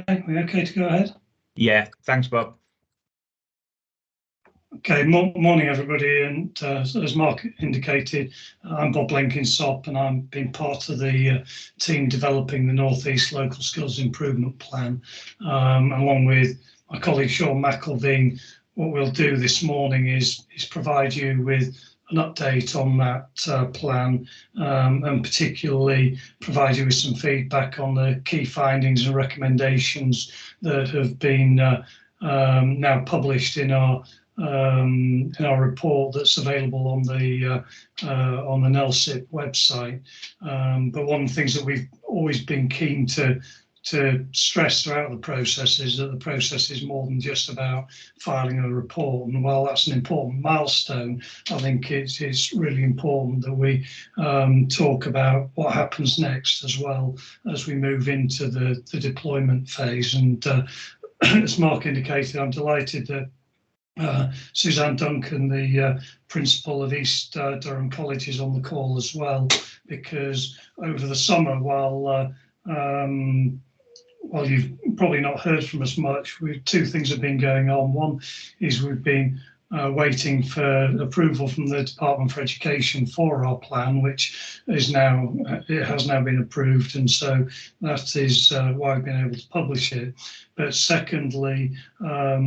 Okay, we okay to go ahead? Yeah, thanks, Bob. Okay, morning everybody, and as Mark indicated, I'm Bob Blenkinsop, and I'm been part of the team developing the North East Local Skills Improvement Plan, along with my colleague Sean McElveen. What we'll do this morning is provide you with an update on that plan, and particularly provide you with some feedback on the key findings and recommendations that have been now published in our report that's available on the NELSIP website. But one of the things that we've always been keen to stress throughout the process is that the process is more than just about filing a report. And while that's an important milestone, I think it's really important that we talk about what happens next as well as we move into the deployment phase. And as Mark indicated, I'm delighted that Suzanne Duncan, the principal of East Durham College, is on the call as well, because over the summer, while you've probably not heard from us much, two things have been going on. One is we've been waiting for approval from the Department for Education for our plan, which is now, it has now been approved, and so that is why we've been able to publish it. But secondly,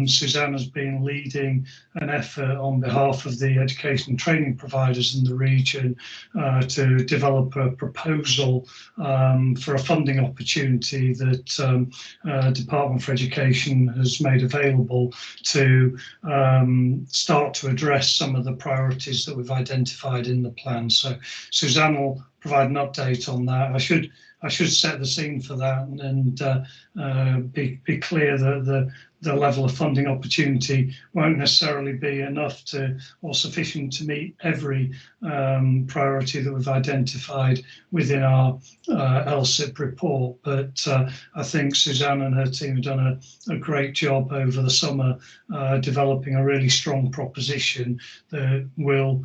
Suzanne has been leading an effort on behalf of the education and training providers in the region to develop a proposal for a funding opportunity that Department for Education has made available to start to address some of the priorities that we've identified in the plan. So Suzanne will provide an update on that. I should set the scene for that and be clear that the level of funding opportunity won't necessarily be enough or sufficient to meet every priority that we've identified within our NELSIP report. But I think Suzanne and her team have done a great job over the summer developing a really strong proposition that will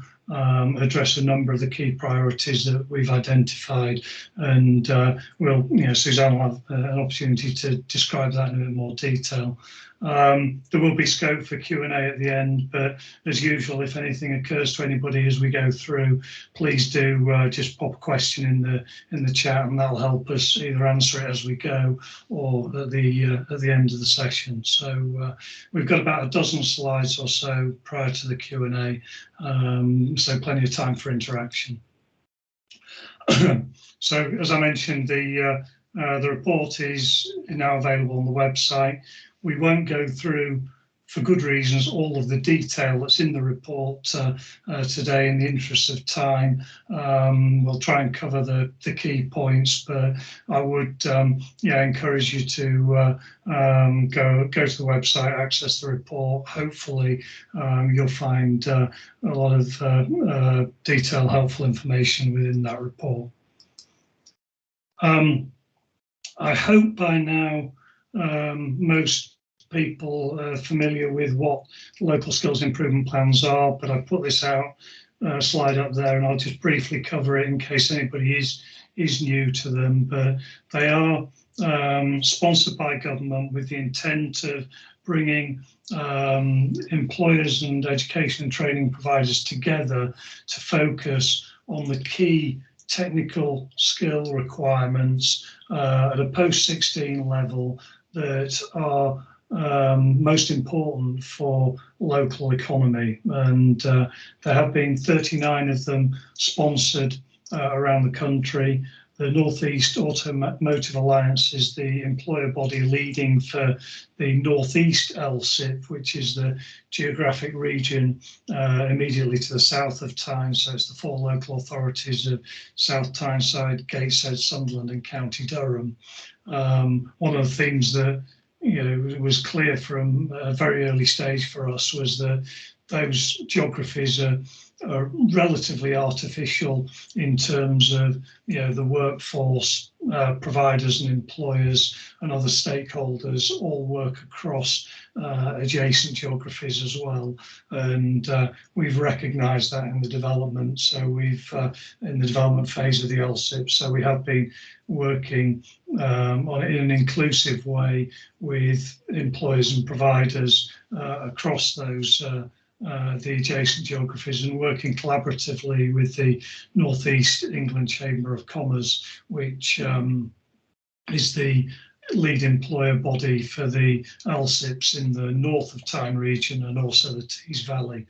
address a number of the key priorities that we've identified, and Suzanne will have an opportunity to describe that in a bit more detail. There will be scope for Q&A at the end, but as usual, if anything occurs to anybody as we go through, please do just pop a question in the chat, and that'll help us either answer it as we go or at the end of the session. So we've got about a dozen slides or so prior to the Q&A, so plenty of time for interaction. So as I mentioned, the report is now available on the website. We won't go through, for good reasons, all of the detail that's in the report today in the interest of time. We'll try and cover the key points, but I would encourage you to go to the website, access the report. Hopefully you'll find a lot of detailed, helpful information within that report. I hope by now most people are familiar with what local skills improvement plans are, but I put this slide up there, and I'll just briefly cover it in case anybody is new to them. But they are sponsored by government with the intent of bringing employers and education and training providers together to focus on the key technical skill requirements at a post-16 level that are most important for local economy. And there have been 39 of them sponsored around the country. The North East Automotive Alliance is the employer body leading for the North East NELSIP, which is the geographic region immediately to the south of Tyne. So it's the 4 local authorities of South Tyneside, Gateshead, Sunderland and County Durham. One of the things that was clear from a very early stage for us was that those geographies are are relatively artificial in terms of, the workforce, providers and employers and other stakeholders all work across adjacent geographies as well, and we've recognised that in the development. So we've in the development phase of the NELSIP, so we have been working on it in an inclusive way with employers and providers across those the adjacent geographies, and working collaboratively with the North East England Chamber of Commerce, which is the lead employer body for the NELSIPs in the north of Tyne region and also the Tees Valley.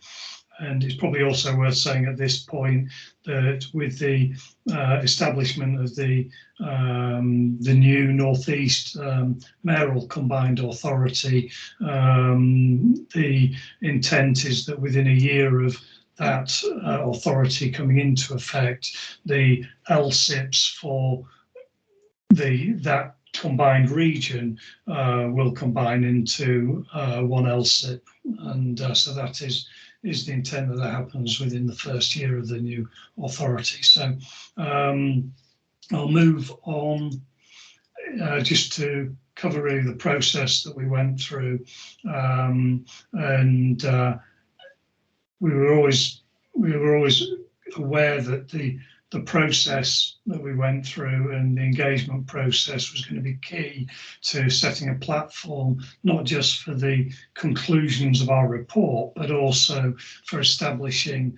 And it's probably also worth saying at this point that with the establishment of the new North East mayoral combined authority, the intent is that within a year of that authority coming into effect, the NELSIPs for that combined region will combine into one NELSIP, and so that is the intent that happens within the first year of the new authority. So I'll move on just to cover really the process that we went through, and we were always aware that the process that we went through and the engagement process was going to be key to setting a platform, not just for the conclusions of our report, but also for establishing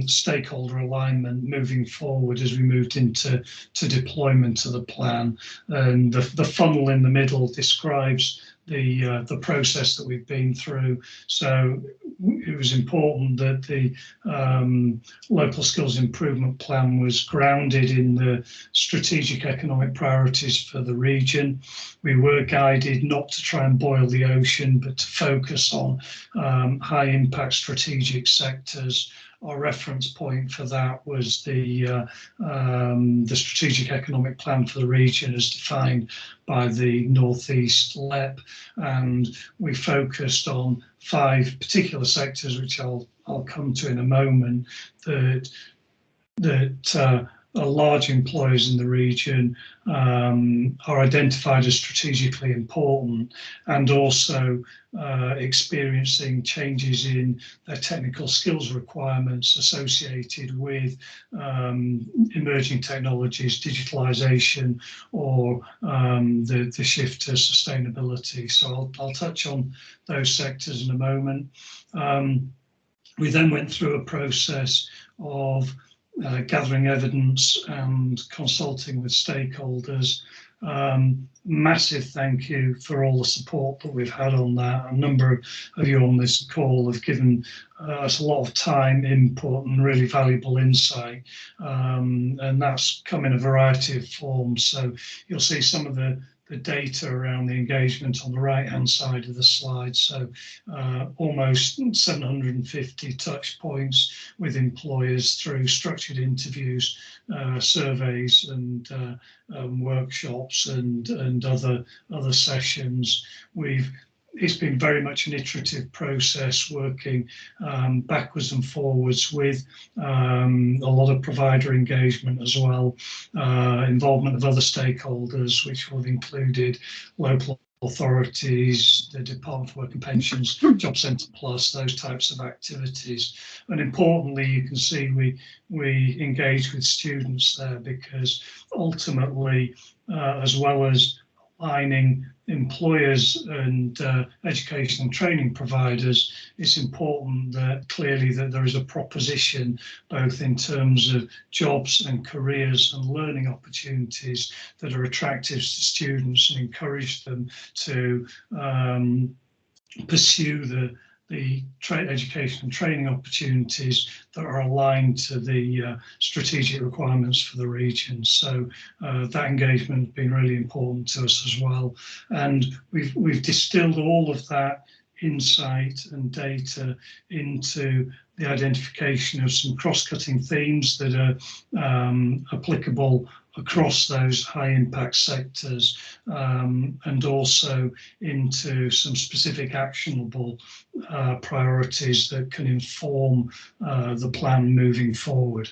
stakeholder alignment moving forward as we moved into deployment of the plan. And the funnel in the middle describes the process that we've been through. So it was important that the local skills improvement plan was grounded in the strategic economic priorities for the region. We were guided not to try and boil the ocean, but to focus on high impact strategic sectors. Our reference point for that was the strategic economic plan for the region as defined by the North East LEP, and we focused on 5 particular sectors, which I'll come to in a moment, that are large employers in the region, are identified as strategically important, and also experiencing changes in their technical skills requirements associated with emerging technologies, digitalization, or the shift to sustainability. So I'll touch on those sectors in a moment. We then went through a process of gathering evidence and consulting with stakeholders. Massive thank you for all the support that we've had on that. A number of you on this call have given us a lot of time, input, and really valuable insight, and that's come in a variety of forms. So you'll see some of the data around the engagement on the right hand side of the slide. So almost 750 touch points with employers through structured interviews, surveys, and workshops and other sessions. It's been very much an iterative process, working backwards and forwards with a lot of provider engagement as well, involvement of other stakeholders, which will have included local authorities, the Department for Work and Pensions, Job Centre Plus, those types of activities. And importantly, you can see we engage with students there, because ultimately, as well as aligning employers and education and training providers, it's important that clearly that there is a proposition both in terms of jobs and careers and learning opportunities that are attractive to students and encourage them to pursue the education and training opportunities that are aligned to the strategic requirements for the region. So that engagement has been really important to us as well. And we've distilled all of that insight and data into the identification of some cross-cutting themes that are applicable across those high impact sectors, and also into some specific actionable priorities that can inform the plan moving forward.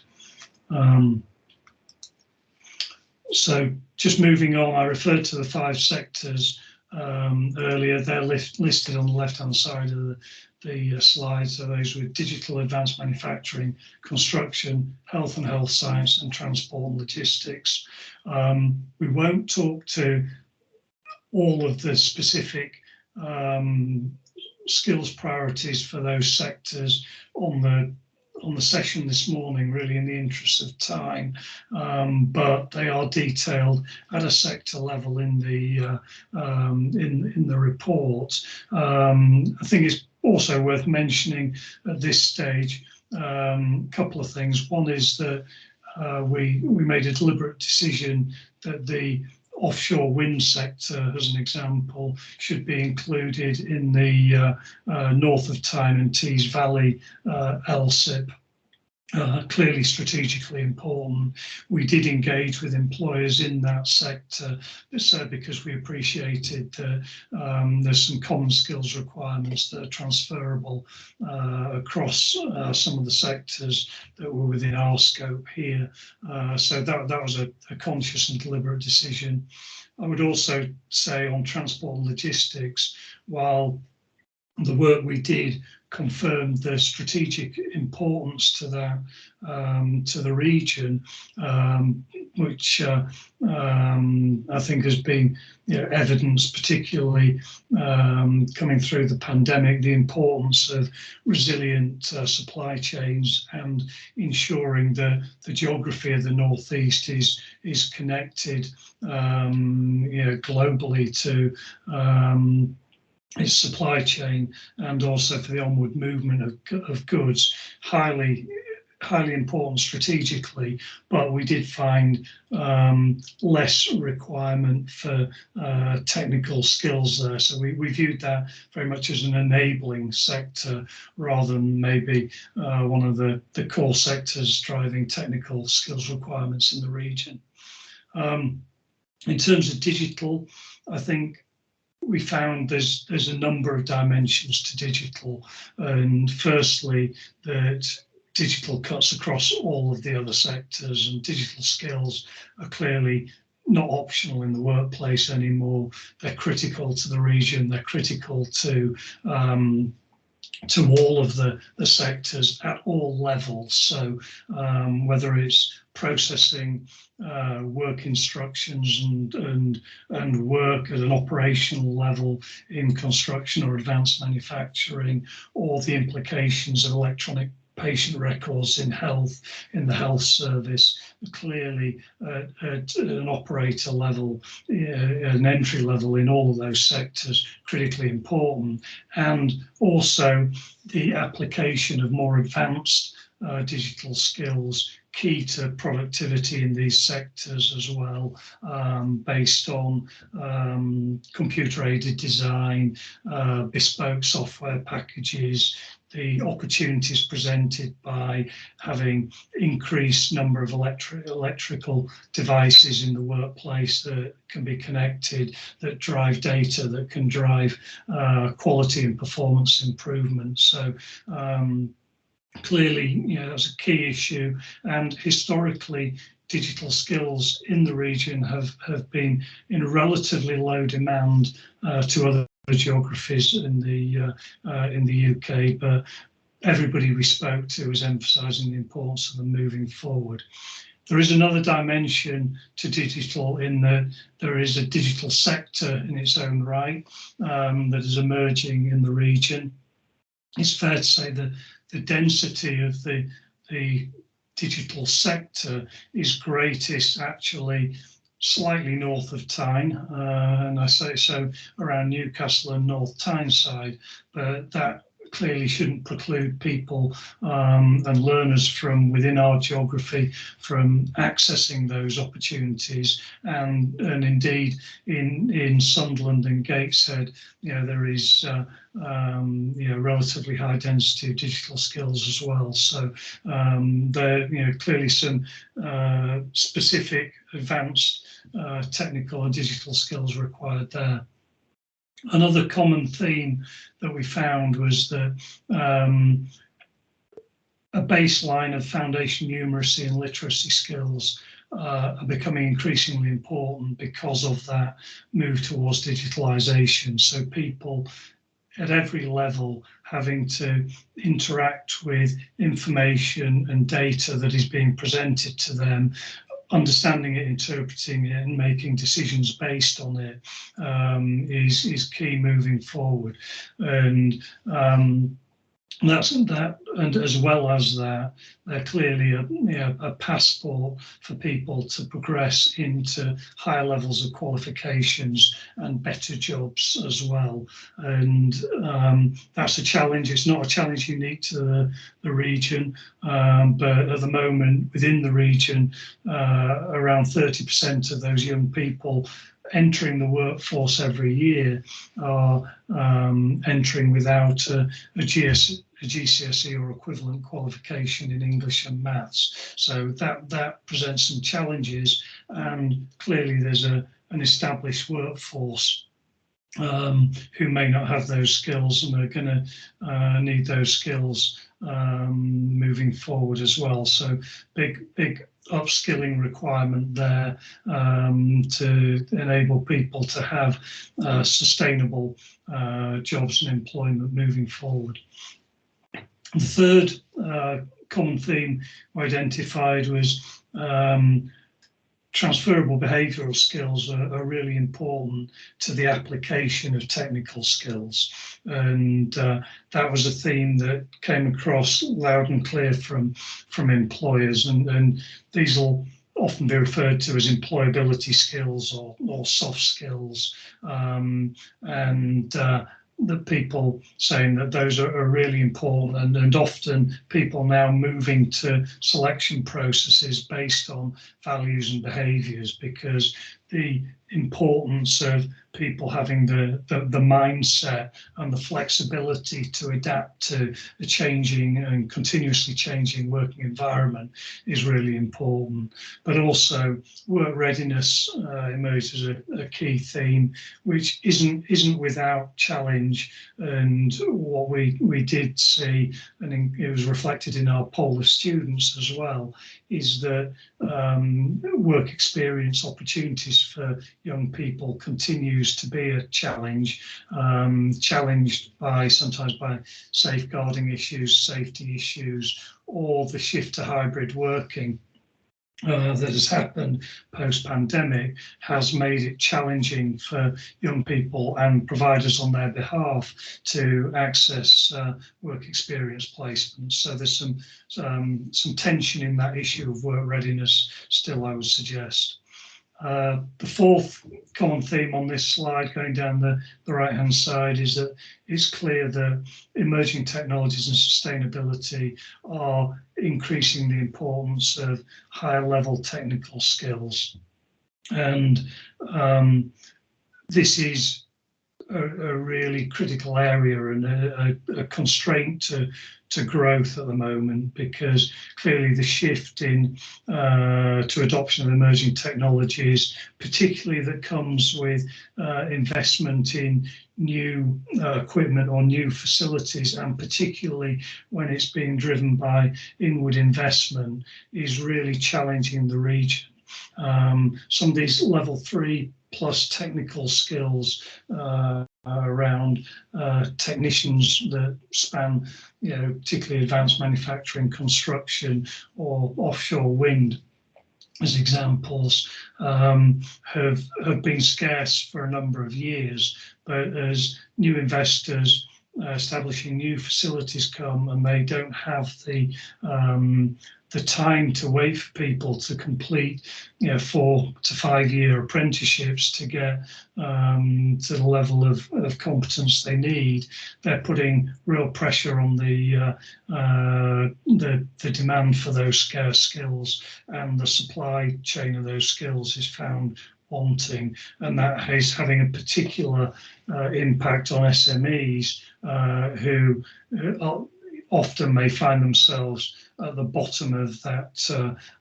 So just moving on, I referred to the 5 sectors earlier. They're listed on the left-hand side of the slide. So those with digital, advanced manufacturing, construction, health and health science, and transport and logistics. We won't talk to all of the specific skills priorities for those sectors on the session this morning, really, in the interest of time, but they are detailed at a sector level in the report. I think it's also worth mentioning at this stage a couple of things. One is that we made a deliberate decision that the offshore wind sector, as an example, should be included in the North of Tyne and Tees Valley NELSIP. Clearly strategically important. We did engage with employers in that sector because we appreciated that there's some common skills requirements that are transferable across some of the sectors that were within our scope here. So that was a conscious and deliberate decision. I would also say on transport and logistics, while the work we did confirmed the strategic importance to that, to the region, which I think has been evidenced, particularly coming through the pandemic, the importance of resilient supply chains and ensuring that the geography of the Northeast is connected globally to its supply chain, and also for the onward movement of goods. Highly important strategically, but we did find less requirement for technical skills there. So we viewed that very much as an enabling sector rather than maybe one of the core sectors driving technical skills requirements in the region. In terms of digital, I think we found there's a number of dimensions to digital, and firstly that digital cuts across all of the other sectors, and digital skills are clearly not optional in the workplace anymore. They're critical to the region, they're critical to all of the sectors at all levels. So whether it's processing work instructions and work at an operational level in construction or advanced manufacturing, or the implications of electronic patient records in health, in the health service, clearly at an operator level, an entry level in all of those sectors, critically important. And also the application of more advanced digital skills, key to productivity in these sectors as well, based on computer-aided design, bespoke software packages, the opportunities presented by having increased number of electrical devices in the workplace that can be connected, that drive data, that can drive quality and performance improvement. So clearly, that's a key issue, and historically digital skills in the region have been in relatively low demand to other geographies in the UK, but everybody we spoke to was emphasising the importance of them moving forward. There is another dimension to digital in that there is a digital sector in its own right that is emerging in the region. It's fair to say that the density of the digital sector is greatest actually slightly north of Tyne, and I say so around Newcastle and North Tyneside, but that clearly shouldn't preclude people and learners from within our geography from accessing those opportunities. And indeed, in Sunderland and Gateshead, there is relatively high density of digital skills as well. So there, clearly some specific advanced technical and digital skills required there. Another common theme that we found was that a baseline of foundation numeracy and literacy skills are becoming increasingly important because of that move towards digitalisation. So people at every level having to interact with information and data that is being presented to them, understanding it, interpreting it, and making decisions based on it is key moving forward. And that's that, and as well as that, they're clearly a passport for people to progress into higher levels of qualifications and better jobs as well. And that's a challenge. It's not a challenge unique to the region, but at the moment within the region, around 30% of those young people entering the workforce every year are entering without a GCSE or equivalent qualification in English and maths. So that presents some challenges, and clearly there's an established workforce who may not have those skills and are going to need those skills moving forward as well. So big upskilling requirement there to enable people to have sustainable jobs and employment moving forward. The third common theme we identified was transferable behavioural skills are really important to the application of technical skills. And that was a theme that came across loud and clear from employers. And these will often be referred to as employability skills or soft skills. The people saying that those are really important, and often people now moving to selection processes based on values and behaviours, because the importance of people having the mindset and the flexibility to adapt to a changing and continuously changing working environment is really important. But also work readiness emerges as a key theme, which isn't without challenge. And what we did see, and it was reflected in our poll of students as well, is that work experience opportunities for young people continues to be a challenge, challenged sometimes by safeguarding issues, safety issues, or the shift to hybrid working that has happened post-pandemic has made it challenging for young people and providers on their behalf to access work experience placements. So there's some tension in that issue of work readiness still, I would suggest. The fourth common theme on this slide, going down the right-hand side, is that it's clear that emerging technologies and sustainability are increasing the importance of higher level technical skills. And this is a really critical area and a constraint to growth at the moment, because clearly the shift to adoption of emerging technologies, particularly that comes with investment in new equipment or new facilities, and particularly when it's being driven by inward investment, is really challenging the region. Some of these level 3+ technical skills around technicians that span, particularly advanced manufacturing, construction, or offshore wind, as examples, have been scarce for a number of years. But as new investors establishing new facilities come, and they don't have the the time to wait for people to complete, 4 to 5 year apprenticeships to get to the level of competence they need, they're putting real pressure on the demand for those scarce skills, and the supply chain of those skills is found wanting, and that is having a particular impact on SMEs who often may find themselves at the bottom of that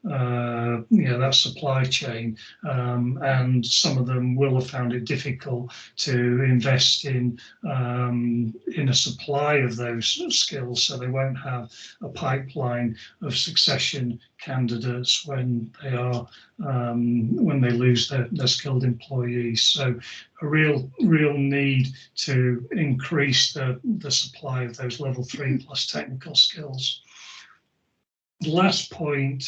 that supply chain, and some of them will have found it difficult to invest in a supply of those skills, so they won't have a pipeline of succession candidates when they lose their skilled employees. So a real need to increase the supply of those level 3+ technical skills. The last point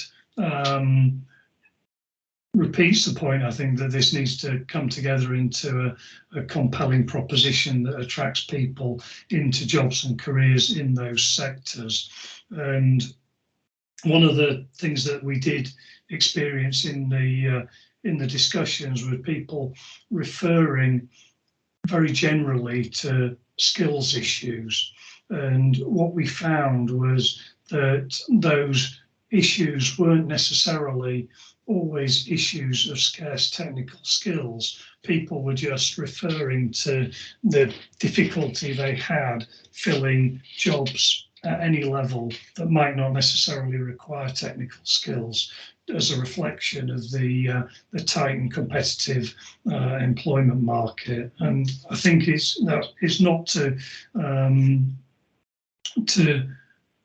repeats the point, I think, that this needs to come together into a compelling proposition that attracts people into jobs and careers in those sectors. And one of the things that we did experience in the discussions were people referring very generally to skills issues. And what we found was that those issues weren't necessarily always issues of scarce technical skills. People were just referring to the difficulty they had filling jobs at any level that might not necessarily require technical skills, as a reflection of the tight and competitive employment market. And I think it's not to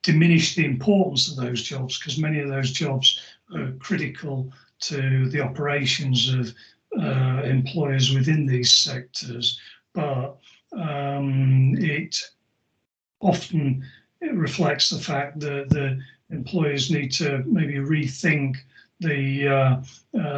diminish the importance of those jobs, because many of those jobs are critical to the operations of employers within these sectors, but it often reflects the fact that the employers need to maybe rethink the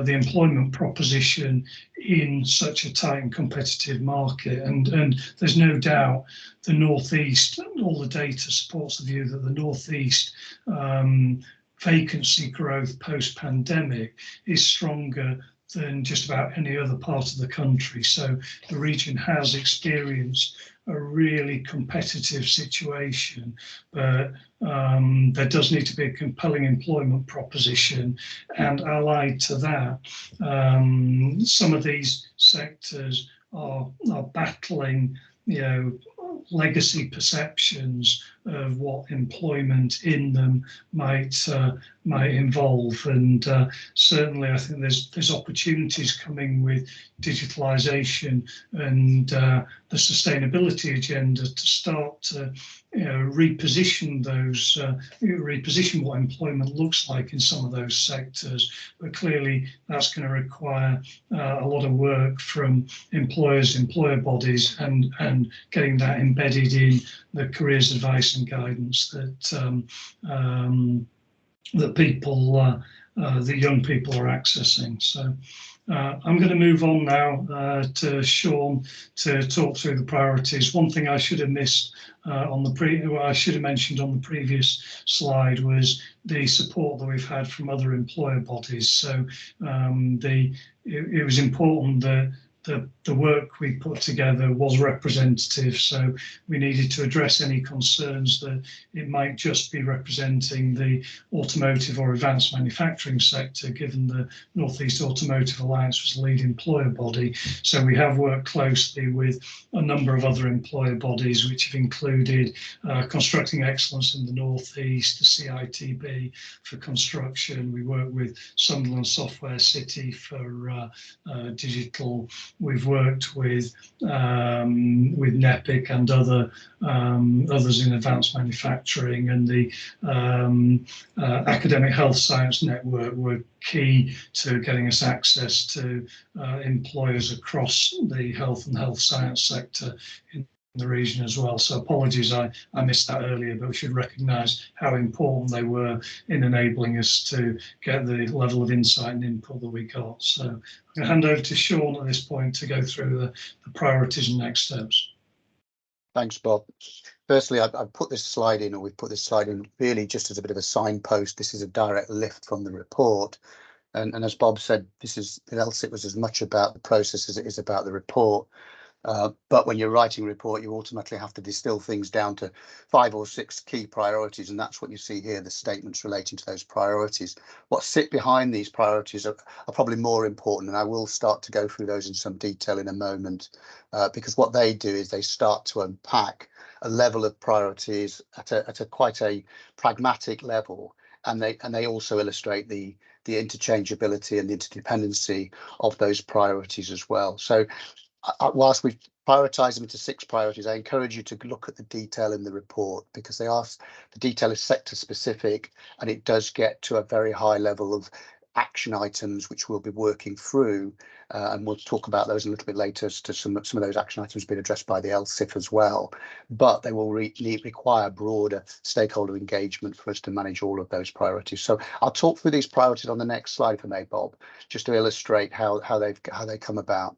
employment proposition in such a tight and competitive market. And there's no doubt the Northeast, all the data supports the view that the Northeast vacancy growth post-pandemic is stronger than just about any other part of the country. So the region has experienced a really competitive situation, but there does need to be a compelling employment proposition. And allied to that, some of these sectors are battling, legacy perceptions of what employment in them might involve. And certainly I think there's opportunities coming with digitalisation and the sustainability agenda to start to reposition what employment looks like in some of those sectors. But clearly that's going to require a lot of work from employers, employer bodies, and getting that embedded in the careers advice and guidance that that young people are accessing. So I'm going to move on now to Sean to talk through the priorities. One thing I should have missed I should have mentioned on the previous slide was the support that we've had from other employer bodies. So it was important that the work we put together was representative, so we needed to address any concerns that it might just be representing the automotive or advanced manufacturing sector, given the North East Automotive Alliance was the lead employer body. So we have worked closely with a number of other employer bodies, which have included Constructing Excellence in the North East, the CITB for construction. We work with Sunderland Software City for digital. We've worked with NEPIC and others in advanced manufacturing, and the Academic Health Science Network were key to getting us access to employers across the health and health science sector in the region as well. So apologies, I missed that earlier, but we should recognise how important they were in enabling us to get the level of insight and input that we got. So I'm going to hand over to Sean at this point to go through the priorities and next steps. Thanks, Bob. Firstly, I've put this slide in, or we've put this slide in really just as a bit of a signpost. This is a direct lift from the report. And as Bob said, NELSIP was as much about the process as it is about the report. But when you're writing a report, you ultimately have to distill things down to 5 or 6 key priorities, and that's what you see here, the statements relating to those priorities. What sit behind these priorities are probably more important, and I will start to go through those in some detail in a moment, because what they do is they start to unpack a level of priorities at a quite a pragmatic level, and they also illustrate the interchangeability and the interdependency of those priorities as well. So whilst we've prioritised them into 6 priorities, I encourage you to look at the detail in the report, because the detail is sector specific, and it does get to a very high level of action items which we'll be working through, and we'll talk about those a little bit later as to some of those action items being addressed by the LSIF as well. But they will require broader stakeholder engagement for us to manage all of those priorities. So I'll talk through these priorities on the next slide for me, Bob, just to illustrate how they come about.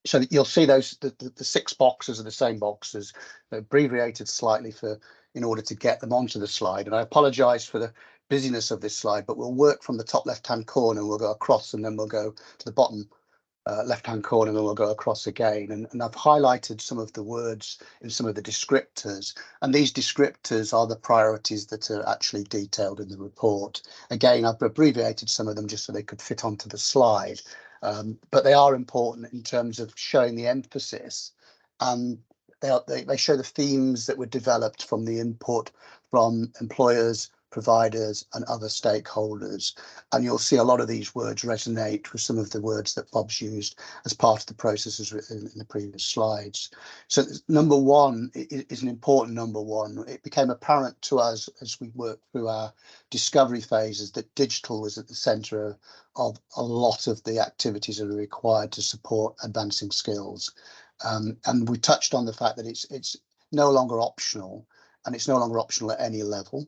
So you'll see those the 6 boxes are the same boxes. They're abbreviated slightly in order to get them onto the slide. And I apologise for the busyness of this slide, but we'll work from the top left-hand corner, and we'll go across, and then we'll go to the bottom left-hand corner, and then we'll go across again. And I've highlighted some of the words in some of the descriptors, and these descriptors are the priorities that are actually detailed in the report. Again, I've abbreviated some of them just so they could fit onto the slide. But they are important in terms of showing the emphasis, and they show the themes that were developed from the input from employers, providers and other stakeholders. And you'll see a lot of these words resonate with some of the words that Bob's used as part of the processes in the previous slides. So number 1 is an important number 1. It became apparent to us as we worked through our discovery phases that digital was at the centre of a lot of the activities that are required to support advancing skills. And we touched on the fact that it's no longer optional, and it's no longer optional at any level.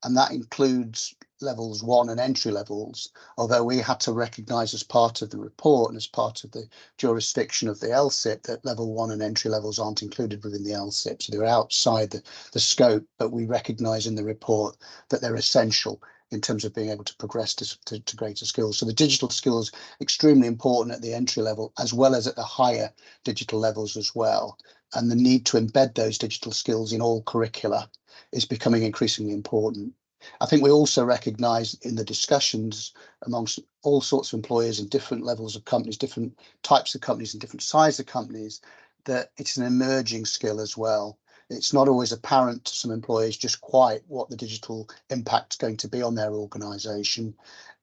And that includes levels 1 and entry levels, although we had to recognise as part of the report and as part of the jurisdiction of the LSIP that level 1 and entry levels aren't included within the LSIP. So they're outside the scope, but we recognise in the report that they're essential in terms of being able to progress to greater skills. So the digital skills extremely important at the entry level, as well as at the higher digital levels as well. And the need to embed those digital skills in all curricula is becoming increasingly important. I think we also recognise in the discussions amongst all sorts of employers in different levels of companies, different types of companies and different sizes of companies, that it's an emerging skill as well. It's not always apparent to some employees just quite what the digital impact is going to be on their organisation.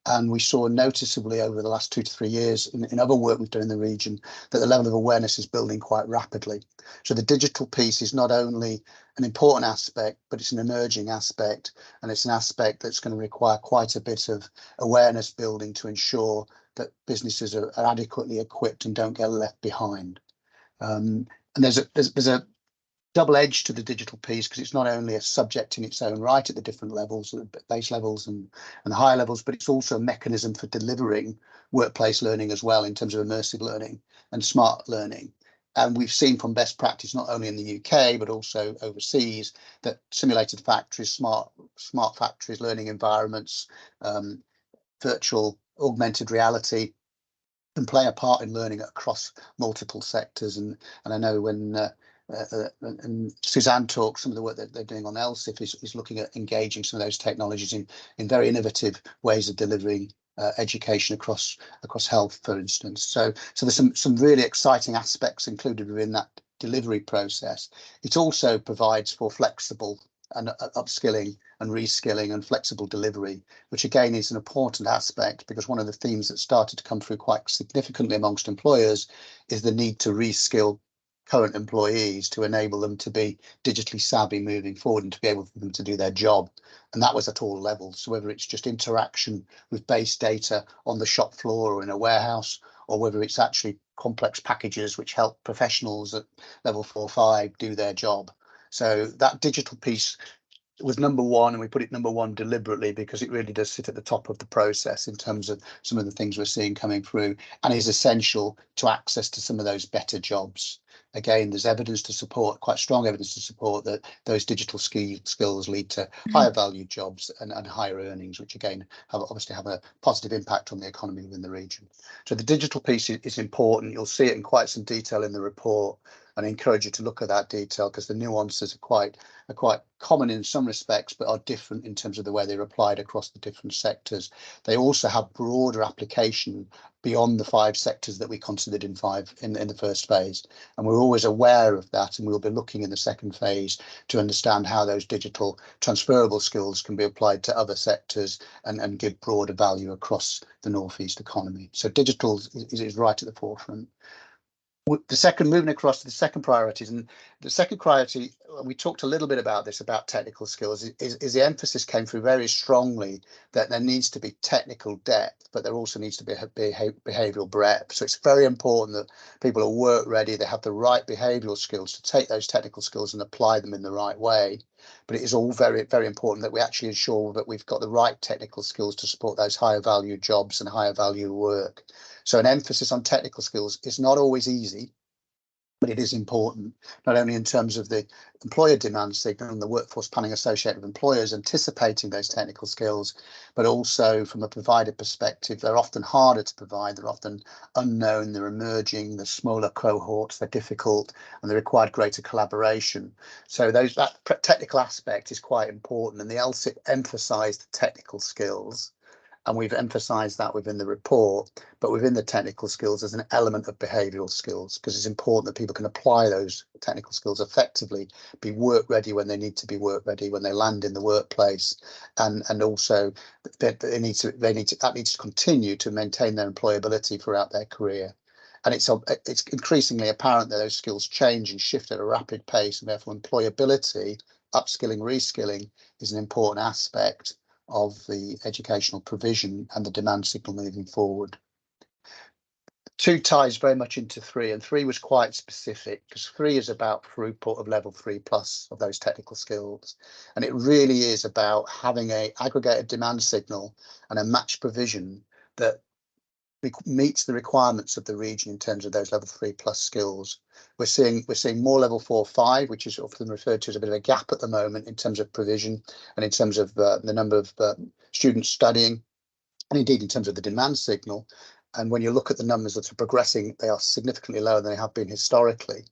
And we saw noticeably over the last 2 to 3 years in other work we've done in the region that the level of awareness is building quite rapidly. So the digital piece is not only an important aspect, but it's an emerging aspect, and it's an aspect that's going to require quite a bit of awareness building to ensure that businesses are adequately equipped and don't get left behind. And there's a double edge to the digital piece, because it's not only a subject in its own right at the different levels, the base levels and the higher levels, but it's also a mechanism for delivering workplace learning as well, in terms of immersive learning and smart learning. And we've seen from best practice, not only in the UK, but also overseas, that simulated factories, smart factories, learning environments, virtual augmented reality can play a part in learning across multiple sectors. And I know when and Suzanne talks, some of the work that they're doing on LSIP is looking at engaging some of those technologies in very innovative ways of delivering education across health, for instance. So there's some really exciting aspects included within that delivery process. It also provides for flexible and upskilling and reskilling and flexible delivery, which again is an important aspect, because one of the themes that started to come through quite significantly amongst employers is the need to reskill current employees to enable them to be digitally savvy moving forward and to be able for them to do their job. And that was at all levels. So whether it's just interaction with base data on the shop floor or in a warehouse, or whether it's actually complex packages which help professionals at level 4 or 5 do their job. So that digital piece was number one, and we put it number one deliberately because it really does sit at the top of the process in terms of some of the things we're seeing coming through, and is essential to access to some of those better jobs. Again, there's evidence to support, quite strong evidence to support, that those digital skills lead to higher value jobs and higher earnings, which again obviously have a positive impact on the economy within the region. So the digital piece is important. You'll see it in quite some detail in the report, and I encourage you to look at that detail because the nuances are quite common in some respects, but are different in terms of the way they're applied across the different sectors. They also have broader application beyond the 5 sectors that we considered in the first phase, and we're always aware of that, and we'll be looking in the second phase to understand how those digital transferable skills can be applied to other sectors and give broader value across the North East economy. So digital is right at the forefront. Moving across to the second priorities, and the second priority, we talked a little bit about this, about technical skills, is the emphasis came through very strongly that there needs to be technical depth, but there also needs to be behavioural breadth. So it's very important that people are work ready, they have the right behavioural skills to take those technical skills and apply them in the right way. But it is all very, very important that we actually ensure that we've got the right technical skills to support those higher value jobs and higher value work. So an emphasis on technical skills is not always easy, but it is important, not only in terms of the employer demand signal and the workforce planning associated with employers anticipating those technical skills, but also from a provider perspective. They're often harder to provide, they're often unknown, they're emerging, they're smaller cohorts, they're difficult, and they require greater collaboration. So that technical aspect is quite important, and the NELSIP emphasised the technical skills. And we've emphasised that within the report, but within the technical skills as an element of behavioural skills, because it's important that people can apply those technical skills effectively, be work ready when they need to be work ready when they land in the workplace, and also that that needs to continue to maintain their employability throughout their career. And it's increasingly apparent that those skills change and shift at a rapid pace, and therefore employability, upskilling, reskilling is an important aspect of the educational provision and the demand signal moving forward. 2 ties very much into 3, and 3 was quite specific because 3 is about throughput of level 3+ of those technical skills, and it really is about having a aggregated demand signal and a matched provision that meets the requirements of the region in terms of those level 3+ skills. We're seeing more level 4-5, which is often referred to as a bit of a gap at the moment in terms of provision and in terms of the number of students studying, and indeed in terms of the demand signal. And when you look at the numbers that are progressing, they are significantly lower than they have been historically,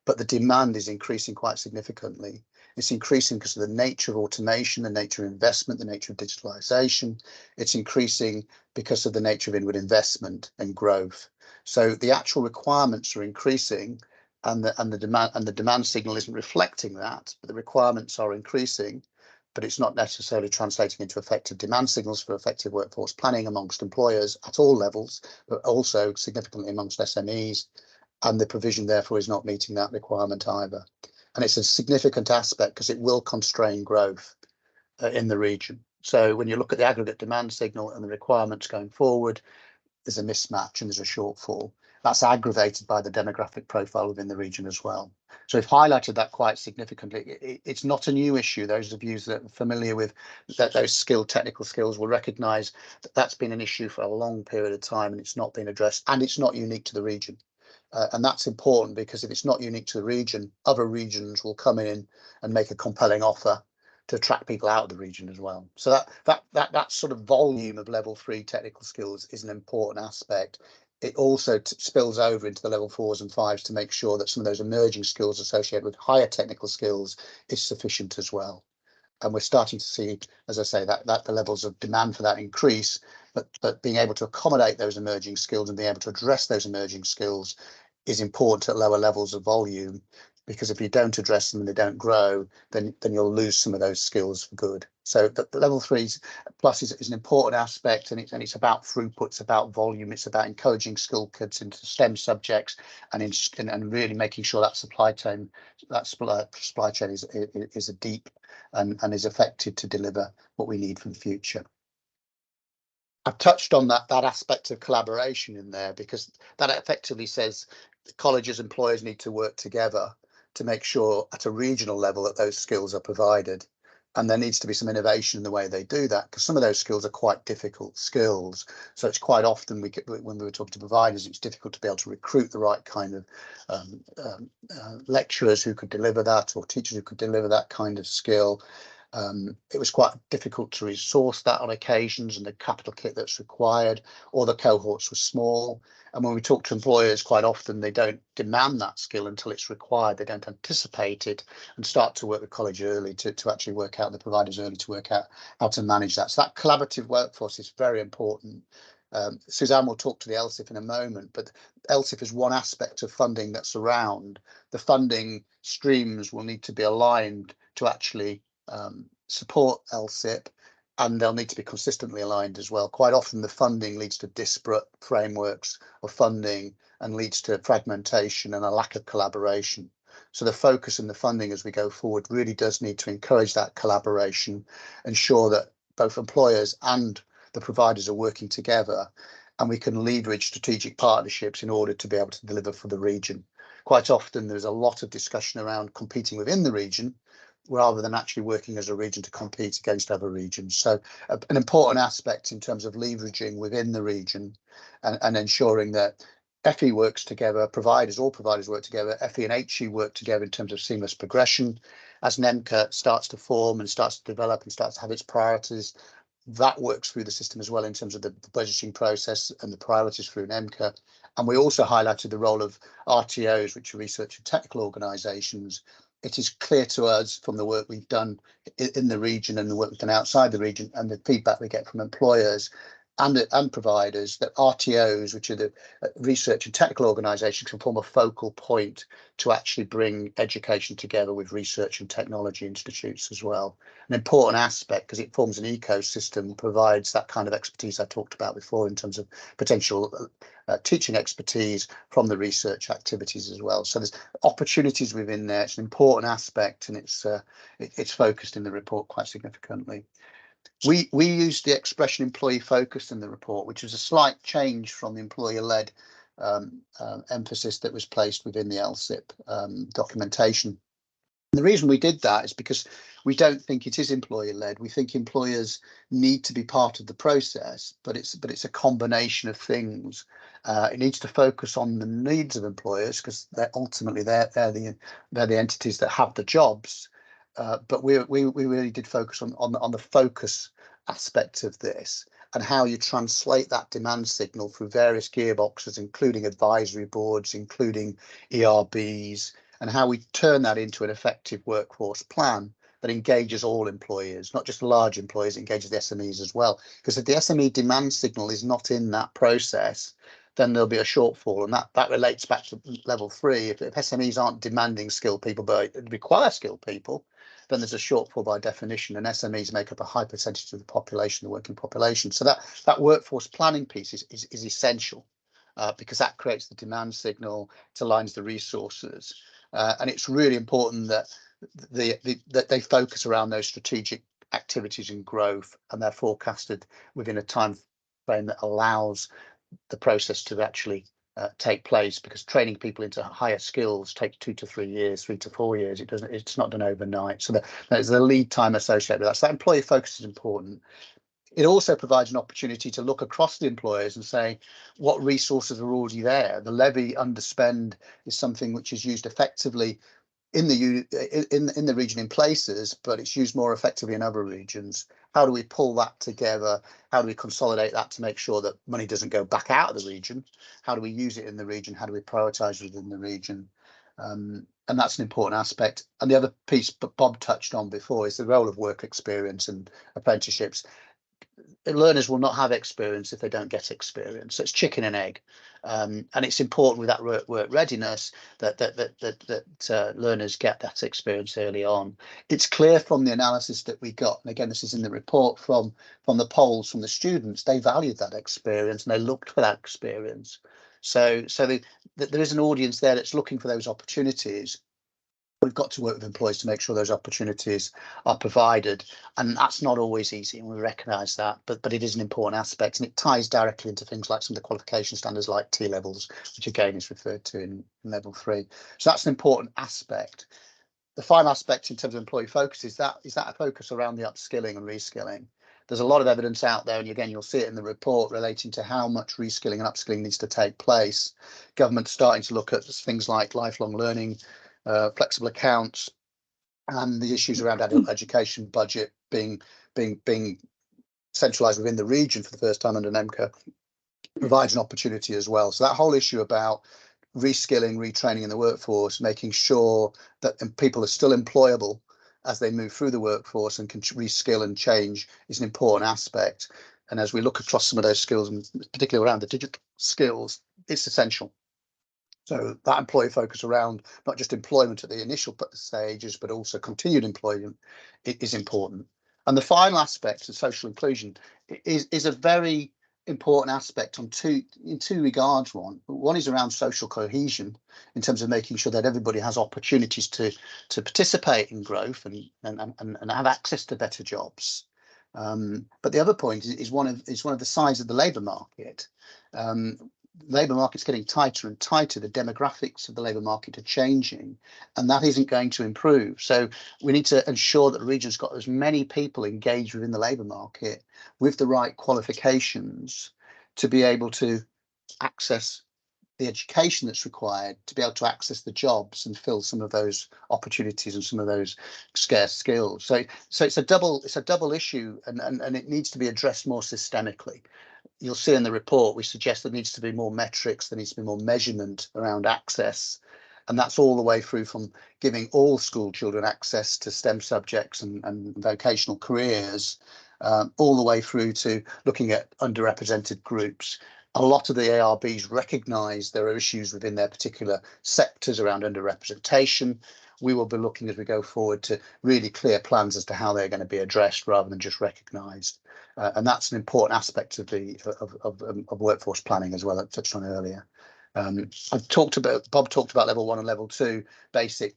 but the demand is increasing quite significantly. It's increasing because of the nature of automation, the nature of investment, the nature of digitalization. It's increasing because of the nature of inward investment and growth. So the actual requirements are increasing, and the demand signal isn't reflecting that, but the requirements are increasing, but it's not necessarily translating into effective demand signals for effective workforce planning amongst employers at all levels, but also significantly amongst SMEs. And the provision therefore is not meeting that requirement either. And it's a significant aspect because it will constrain growth in the region. So when you look at the aggregate demand signal and the requirements going forward, there's a mismatch and there's a shortfall. That's aggravated by the demographic profile within the region as well. So we've highlighted that quite significantly. It's not a new issue. Those of you that are familiar with those technical skills will recognise that that's been an issue for a long period of time, and it's not been addressed, and it's not unique to the region. And that's important because if it's not unique to the region, other regions will come in and make a compelling offer to attract people out of the region as well. So that sort of volume of level 3 technical skills is an important aspect. It also spills over into the level 4s and 5s to make sure that some of those emerging skills associated with higher technical skills is sufficient as well. And we're starting to see, as I say, that the levels of demand for that increase, but being able to accommodate those emerging skills and being able to address those emerging skills is important at lower levels of volume, because if you don't address them and they don't grow, then you'll lose some of those skills for good. So the level 3+ is an important aspect, and it's about throughput, it's about volume, it's about encouraging skill kids into STEM subjects, and really making sure that supply chain is a deep and is effective to deliver what we need for the future. I've touched on that aspect of collaboration in there because that effectively says the colleges, employers need to work together to make sure at a regional level that those skills are provided. And there needs to be some innovation in the way they do that, because some of those skills are quite difficult skills. So it's quite often when we were talking to providers, it's difficult to be able to recruit the right kind of lecturers who could deliver that, or teachers who could deliver that kind of skill. It was quite difficult to resource that on occasions, and the capital kit that's required, or the cohorts were small. And when we talk to employers, quite often they don't demand that skill until it's required. They don't anticipate it and start to work with college early to actually work out, the providers early to work out how to manage that. So that collaborative workforce is very important. Suzanne will talk to the LSIP in a moment, but LSIP is one aspect of funding that's around. The funding streams will need to be aligned to actually support LSIP, and they'll need to be consistently aligned as well. Quite often the funding leads to disparate frameworks of funding and leads to fragmentation and a lack of collaboration. So the focus in the funding as we go forward really does need to encourage that collaboration, ensure that both employers and the providers are working together, and we can leverage strategic partnerships in order to be able to deliver for the region. Quite often there's a lot of discussion around competing within the region, rather than actually working as a region to compete against other regions. So an important aspect in terms of leveraging within the region and ensuring that FE works together, all providers work together, FE and HE work together in terms of seamless progression. As NEMCA starts to form and starts to develop and starts to have its priorities, that works through the system as well in terms of the budgeting process and the priorities through NEMCA. And we also highlighted the role of RTOs, which are research and technical organisations. It is clear to us from the work we've done in the region and the work we've done outside the region and the feedback we get from employers and providers, that RTOs, which are the research and technical organisations, can form a focal point to actually bring education together with research and technology institutes as well. An important aspect, because it forms an ecosystem, provides that kind of expertise I talked about before in terms of potential teaching expertise from the research activities as well. So there's opportunities within there. It's an important aspect, and it's focused in the report quite significantly. We used the expression employee focused in the report, which was a slight change from the employer-led emphasis that was placed within the LSIP documentation. And the reason we did that is because we don't think it is employer-led. We think employers need to be part of the process, but it's a combination of things. It needs to focus on the needs of employers, because they're ultimately they're the entities that have the jobs. But we really did focus on the focus aspect of this, and how you translate that demand signal through various gearboxes, including advisory boards, including ERBs, and how we turn that into an effective workforce plan that engages all employers, not just large employers, engages the SMEs as well. Because if the SME demand signal is not in that process, then there'll be a shortfall, and that relates back to level 3. If SMEs aren't demanding skilled people but require skilled people, then there's a shortfall by definition, and SMEs make up a high percentage of the population, the working population. So that workforce planning piece is essential, because that creates the demand signal, it aligns the resources, and it's really important that that they focus around those strategic activities and growth, and they're forecasted within a time frame that allows the process to actually take place, because training people into higher skills takes 2 to 3 years, 3 to 4 years. It's not done overnight. So there's a lead time associated with that. So that employee focus is important. It also provides an opportunity to look across the employers and say what resources are already there. The levy underspend is something which is used effectively in the region in places, but it's used more effectively in other regions. How do we pull that together? How do we consolidate that to make sure that money doesn't go back out of the region? How do we use it in the region? How do we prioritize within the region? And that's an important aspect. And the other piece Bob touched on before is the role of work experience and apprenticeships. Learners will not have experience if they don't get experience. So it's chicken and egg, and it's important with that work readiness that learners get that experience early on. It's clear from the analysis that we got, and again this is in the report, from the polls from the students. They valued that experience and they looked for that experience. So there is an audience there that's looking for those opportunities. We've got to work with employers to make sure those opportunities are provided, and that's not always easy, and we recognise that, but it is an important aspect, and it ties directly into things like some of the qualification standards like T levels, which again is referred to in level 3. So that's an important aspect. the final aspect in terms of employee focus is that a focus around the upskilling and reskilling. There's a lot of evidence out there, and again, you'll see it in the report relating to how much reskilling and upskilling needs to take place. Government's starting to look at things like lifelong learning, flexible accounts, and the issues around adult education budget being centralised within the region for the first time under NEMCA provides an opportunity as well. So that whole issue about reskilling, retraining in the workforce, making sure that people are still employable as they move through the workforce and can reskill and change is an important aspect. And as we look across some of those skills, and particularly around the digital skills, it's essential. So that employee focus around not just employment at the initial stages, but also continued employment is important. And the final aspect of social inclusion is a very important aspect in two regards. One is around social cohesion in terms of making sure that everybody has opportunities to participate in growth and have access to better jobs. But the other point is one of the sides of the labour market. Labour market's getting tighter and tighter. The demographics of the labour market are changing, and that isn't going to improve. So we need to ensure that the region's got as many people engaged within the labour market with the right qualifications to be able to access the education that's required to be able to access the jobs and fill some of those opportunities and some of those scarce skills. So it's a double issue, and it needs to be addressed more systemically. You'll see in the report, we suggest there needs to be more metrics, there needs to be more measurement around access. And that's all the way through from giving all school children access to STEM subjects and vocational careers, all the way through to looking at underrepresented groups. A lot of the ARBs recognise there are issues within their particular sectors around underrepresentation. We will be looking as we go forward to really clear plans as to how they're going to be addressed rather than just recognised. And that's an important aspect of workforce planning as well, I touched on earlier. Bob talked about level 1 and level 2 basic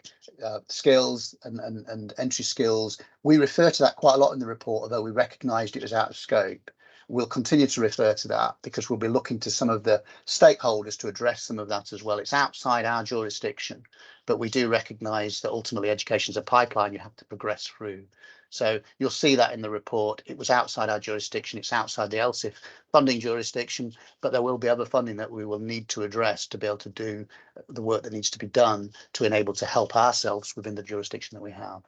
skills and entry skills. We refer to that quite a lot in the report, although we recognised it was out of scope. We'll continue to refer to that because we'll be looking to some of the stakeholders to address some of that as well. It's outside our jurisdiction, but we do recognise that ultimately education is a pipeline you have to progress through. So you'll see that in the report. It was outside our jurisdiction. It's outside the NELSIP funding jurisdiction, but there will be other funding that we will need to address to be able to do the work that needs to be done to enable to help ourselves within the jurisdiction that we have.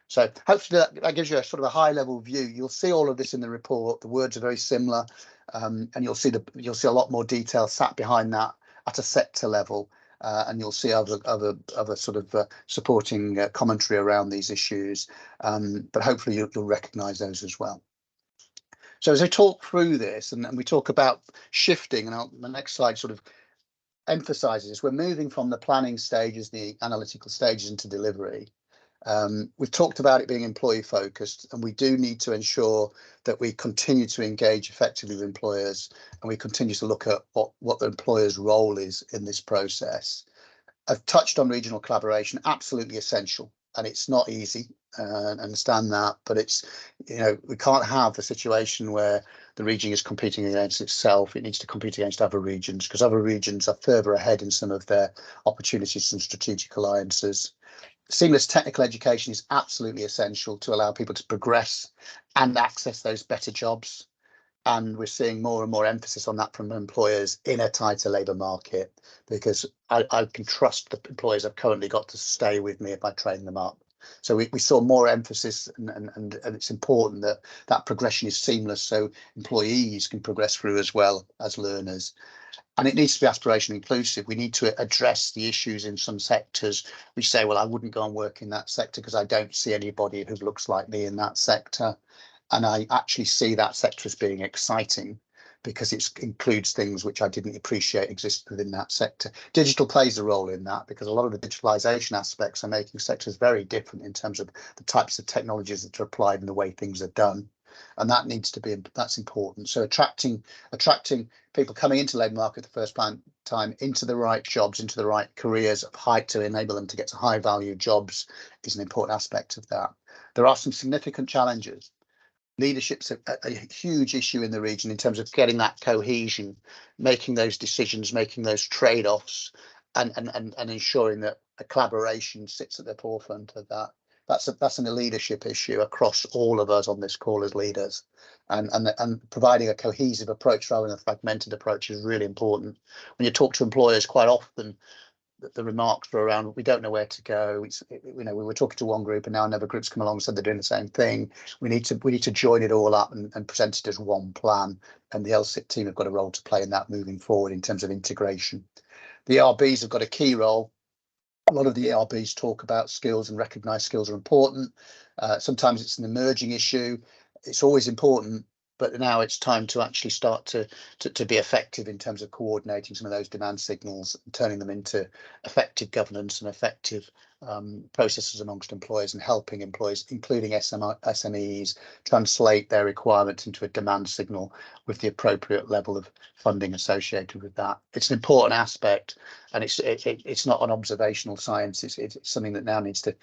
So hopefully that gives you a sort of a high level view. You'll see all of this in the report. The words are very similar, and you'll see a lot more detail sat behind that at a sector level. And you'll see other sort of supporting commentary around these issues, but hopefully you'll recognise those as well. So as I talk through this and we talk about shifting, and the next slide sort of emphasises this, we're moving from the planning stages, the analytical stages into delivery. We've talked about it being employee focused, and we do need to ensure that we continue to engage effectively with employers, and we continue to look at what the employer's role is in this process. I've touched on regional collaboration, absolutely essential, and it's not easy, understand that, but it's, we can't have the situation where the region is competing against itself. It needs to compete against other regions because other regions are further ahead in some of their opportunities and strategic alliances. Seamless technical education is absolutely essential to allow people to progress and access those better jobs. And we're seeing more and more emphasis on that from employers in a tighter labour market, because I can trust the employers I've currently got to stay with me if I train them up. So we saw more emphasis, and it's important that that progression is seamless so employees can progress through as well as learners. And it needs to be aspirational inclusive. We need to address the issues in some sectors. We say, well, I wouldn't go and work in that sector because I don't see anybody who looks like me in that sector. And I actually see that sector as being exciting because it includes things which I didn't appreciate exist within that sector. Digital plays a role in that because a lot of the digitalisation aspects are making sectors very different in terms of the types of technologies that are applied and the way things are done. And that needs to be, that's important. So attracting people coming into the labour market the first time into the right jobs, into the right careers of height to enable them to get to high value jobs is an important aspect of that. There are some significant challenges. Leadership's a huge issue in the region in terms of getting that cohesion, making those decisions, making those trade-offs, and ensuring that a collaboration sits at the forefront of that. That's a leadership issue across all of us on this call as leaders, and providing a cohesive approach rather than a fragmented approach is really important. When you talk to employers, quite often the remarks were around, we don't know where to go. We were talking to one group and now another group's come along and said they're doing the same thing. We need to join it all up and present it as one plan. And the LSIP team have got a role to play in that moving forward in terms of integration. The ERBs have got a key role. A lot of the ERBs talk about skills and recognise skills are important. Sometimes it's an emerging issue. It's always important, but now it's time to actually start to be effective in terms of coordinating some of those demand signals and turning them into effective governance and effective processes amongst employers, and helping employers, including SMEs, translate their requirements into a demand signal with the appropriate level of funding associated with that. It's an important aspect, and it's not an observational science. It's something that now needs to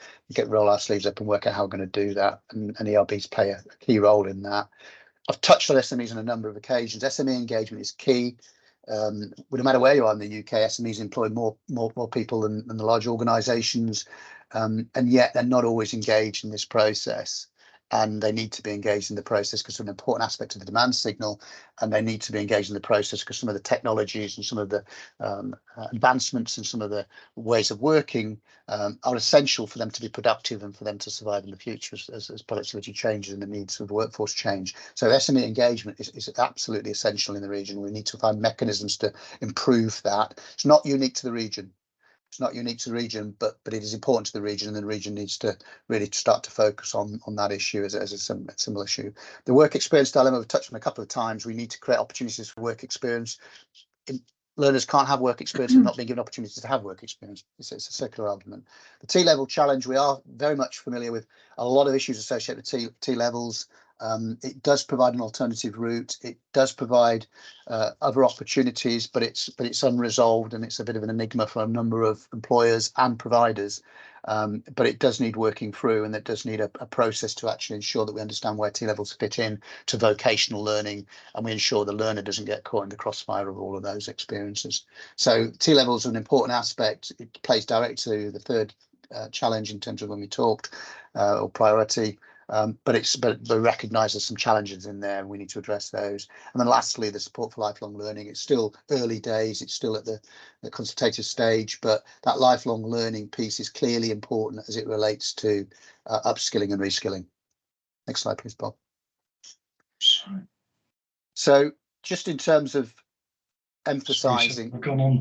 roll our sleeves up and work out how we're going to do that, and ERBs play a key role in that. I've touched on SMEs on a number of occasions. SME engagement is key. No matter where you are in the UK, SMEs employ more people than the large organisations, and yet they're not always engaged in this process. And they need to be engaged in the process because it's an important aspect of the demand signal, and they need to be engaged in the process because some of the technologies and some of the advancements and some of the ways of working are essential for them to be productive and for them to survive in the future as productivity changes and the needs of the workforce change. So SME engagement is absolutely essential in the region. We need to find mechanisms to improve that. It's not unique to the region. It's not unique to the region, but it is important to the region, and the region needs to really start to focus on that issue as a similar issue. The work experience dilemma we've touched on a couple of times. We need to create opportunities for work experience. Learners can't have work experience and not being given opportunities to have work experience. It's a circular argument. The T-level challenge, we are very much familiar with a lot of issues associated with T-levels. It does provide an alternative route. It does provide other opportunities, but it's unresolved, and it's a bit of an enigma for a number of employers and providers. But it does need working through, and it does need a process to actually ensure that we understand where T-levels fit in to vocational learning, and we ensure the learner doesn't get caught in the crossfire of all of those experiences. So T-levels are an important aspect. It plays directly to the third challenge in terms of when we talked, or priority. But we recognise there's some challenges in there, and we need to address those. And then lastly, the support for lifelong learning. It's still early days. It's still at the consultative stage, but that lifelong learning piece is clearly important as it relates to upskilling and reskilling. Next slide, please, Bob. Sorry. So just in terms of emphasising, I've gone on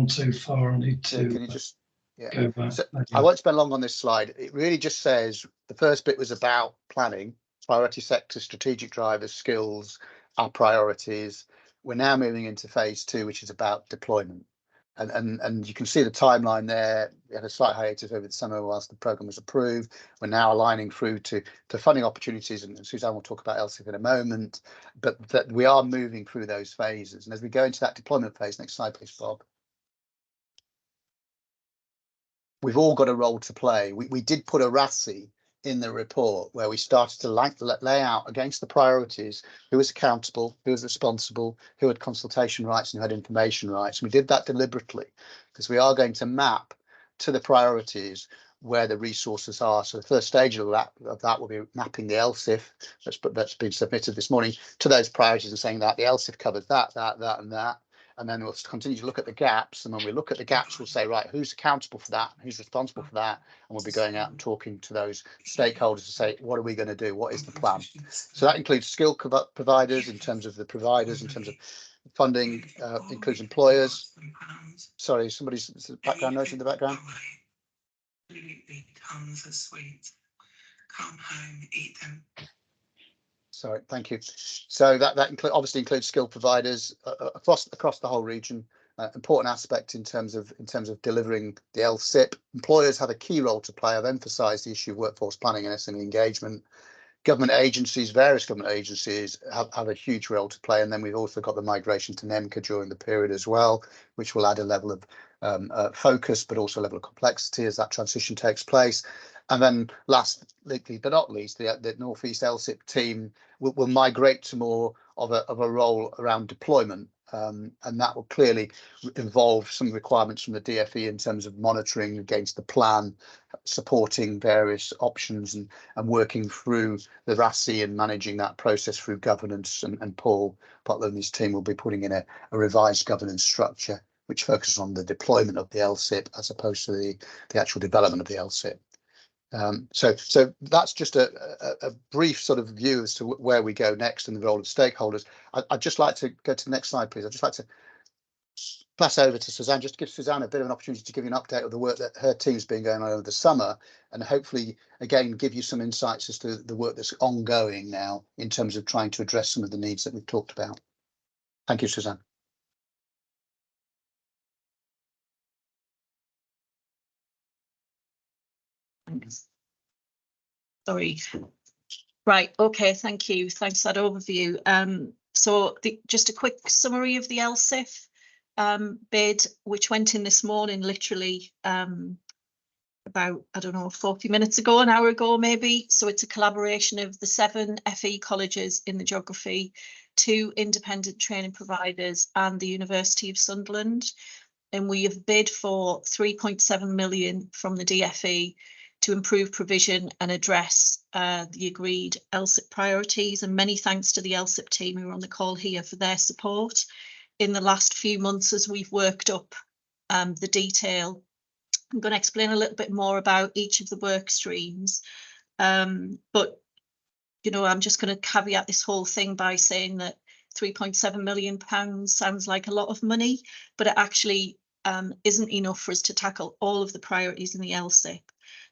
too far. I need to. Can you just? Yeah. Go back. So I won't spend long on this slide. It really just says the first bit was about planning, priority sectors, strategic drivers, skills, our priorities. We're now moving into phase 2, which is about deployment. And you can see the timeline there. We had a slight hiatus over the summer whilst the programme was approved. We're now aligning through to funding opportunities, and Suzanne will talk about LSIP in a moment, but that we are moving through those phases. And as we go into that deployment phase, next slide, please, Bob. We've all got a role to play. We did put a RASI in the report where we started to lay out against the priorities who was accountable, who was responsible, who had consultation rights and who had information rights. And we did that deliberately because we are going to map to the priorities where the resources are. So the first stage of that will be mapping the LSIF that's been submitted this morning to those priorities and saying that the LSIF covers that, and that. And then we'll continue to look at the gaps. And when we look at the gaps, we'll say, right, who's accountable for that? Who's responsible for that? And we'll be going out and talking to those stakeholders to say, what are we going to do? What is the plan? So that includes skill providers in terms of the providers, in terms of funding, includes employers. Sorry, somebody's background noise in the background. Comes a sweet. Come home, eat them. Sorry, thank you. So that obviously includes skill providers across the whole region. Important aspect in terms of delivering the LSIP. Employers have a key role to play. I've emphasised the issue of workforce planning and SME engagement. Government agencies, various government agencies have a huge role to play, and then we've also got the migration to NEMCA during the period as well, which will add a level of focus, but also a level of complexity as that transition takes place. And then lastly but not least, the North East LSIP team will migrate to more of a role around deployment. And that will clearly involve some requirements from the DFE in terms of monitoring against the plan, supporting various options and working through the RASI and managing that process through governance. And Paul Butler and his team will be putting in a revised governance structure which focuses on the deployment of the LSIP as opposed to the actual development of the LSIP. So that's just a brief sort of view as to where we go next and the role of stakeholders. I'd just like to go to the next slide, please. I'd just like to pass over to Suzanne, just to give Suzanne a bit of an opportunity to give you an update of the work that her team's been going on over the summer, and hopefully, again, give you some insights as to the work that's ongoing now in terms of trying to address some of the needs that we've talked about. Thank you, Suzanne. Thanks. Sorry. Right. Okay. Thank you. Thanks for that overview. So just a quick summary of the LSIP bid, which went in this morning, literally about, I don't know, 40 minutes ago, an hour ago, maybe. So it's a collaboration of the 7 FE colleges in the geography, 2 independent training providers and the University of Sunderland. And we have bid for 3.7 million from the DFE to improve provision and address the agreed LSIP priorities. And many thanks to the LSIP team who are on the call here for their support in the last few months as we've worked up the detail. I'm going to explain a little bit more about each of the work streams. But, you know, I'm just going to caveat this whole thing by saying that £3.7 million sounds like a lot of money, but it actually isn't enough for us to tackle all of the priorities in the LSIP.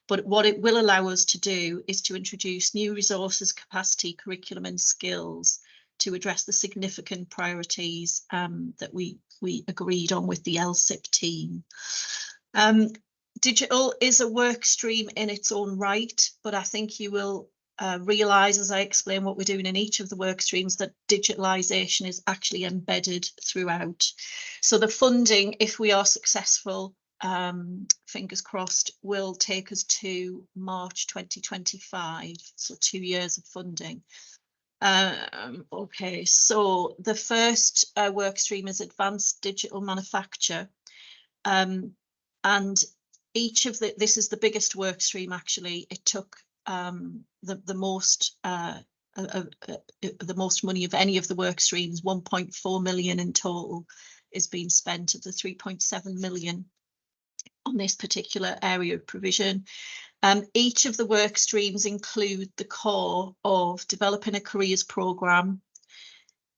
But what it will allow us to do is to introduce new resources, capacity, curriculum and skills to address the significant priorities that we agreed on with the LSIP team. Digital is a work stream in its own right, but I think you will realise as I explain what we're doing in each of the work streams that digitalisation is actually embedded throughout. So the funding, if we are successful, fingers crossed, will take us to March 2025, so 2 years of funding. Okay, so the first work stream is advanced digital manufacture, and each of this is the biggest work stream actually. It took the most money of any of the work streams. 1.4 million in total is being spent of the 3.7 million on this particular area of provision. Each of the work streams include the core of developing a careers programme,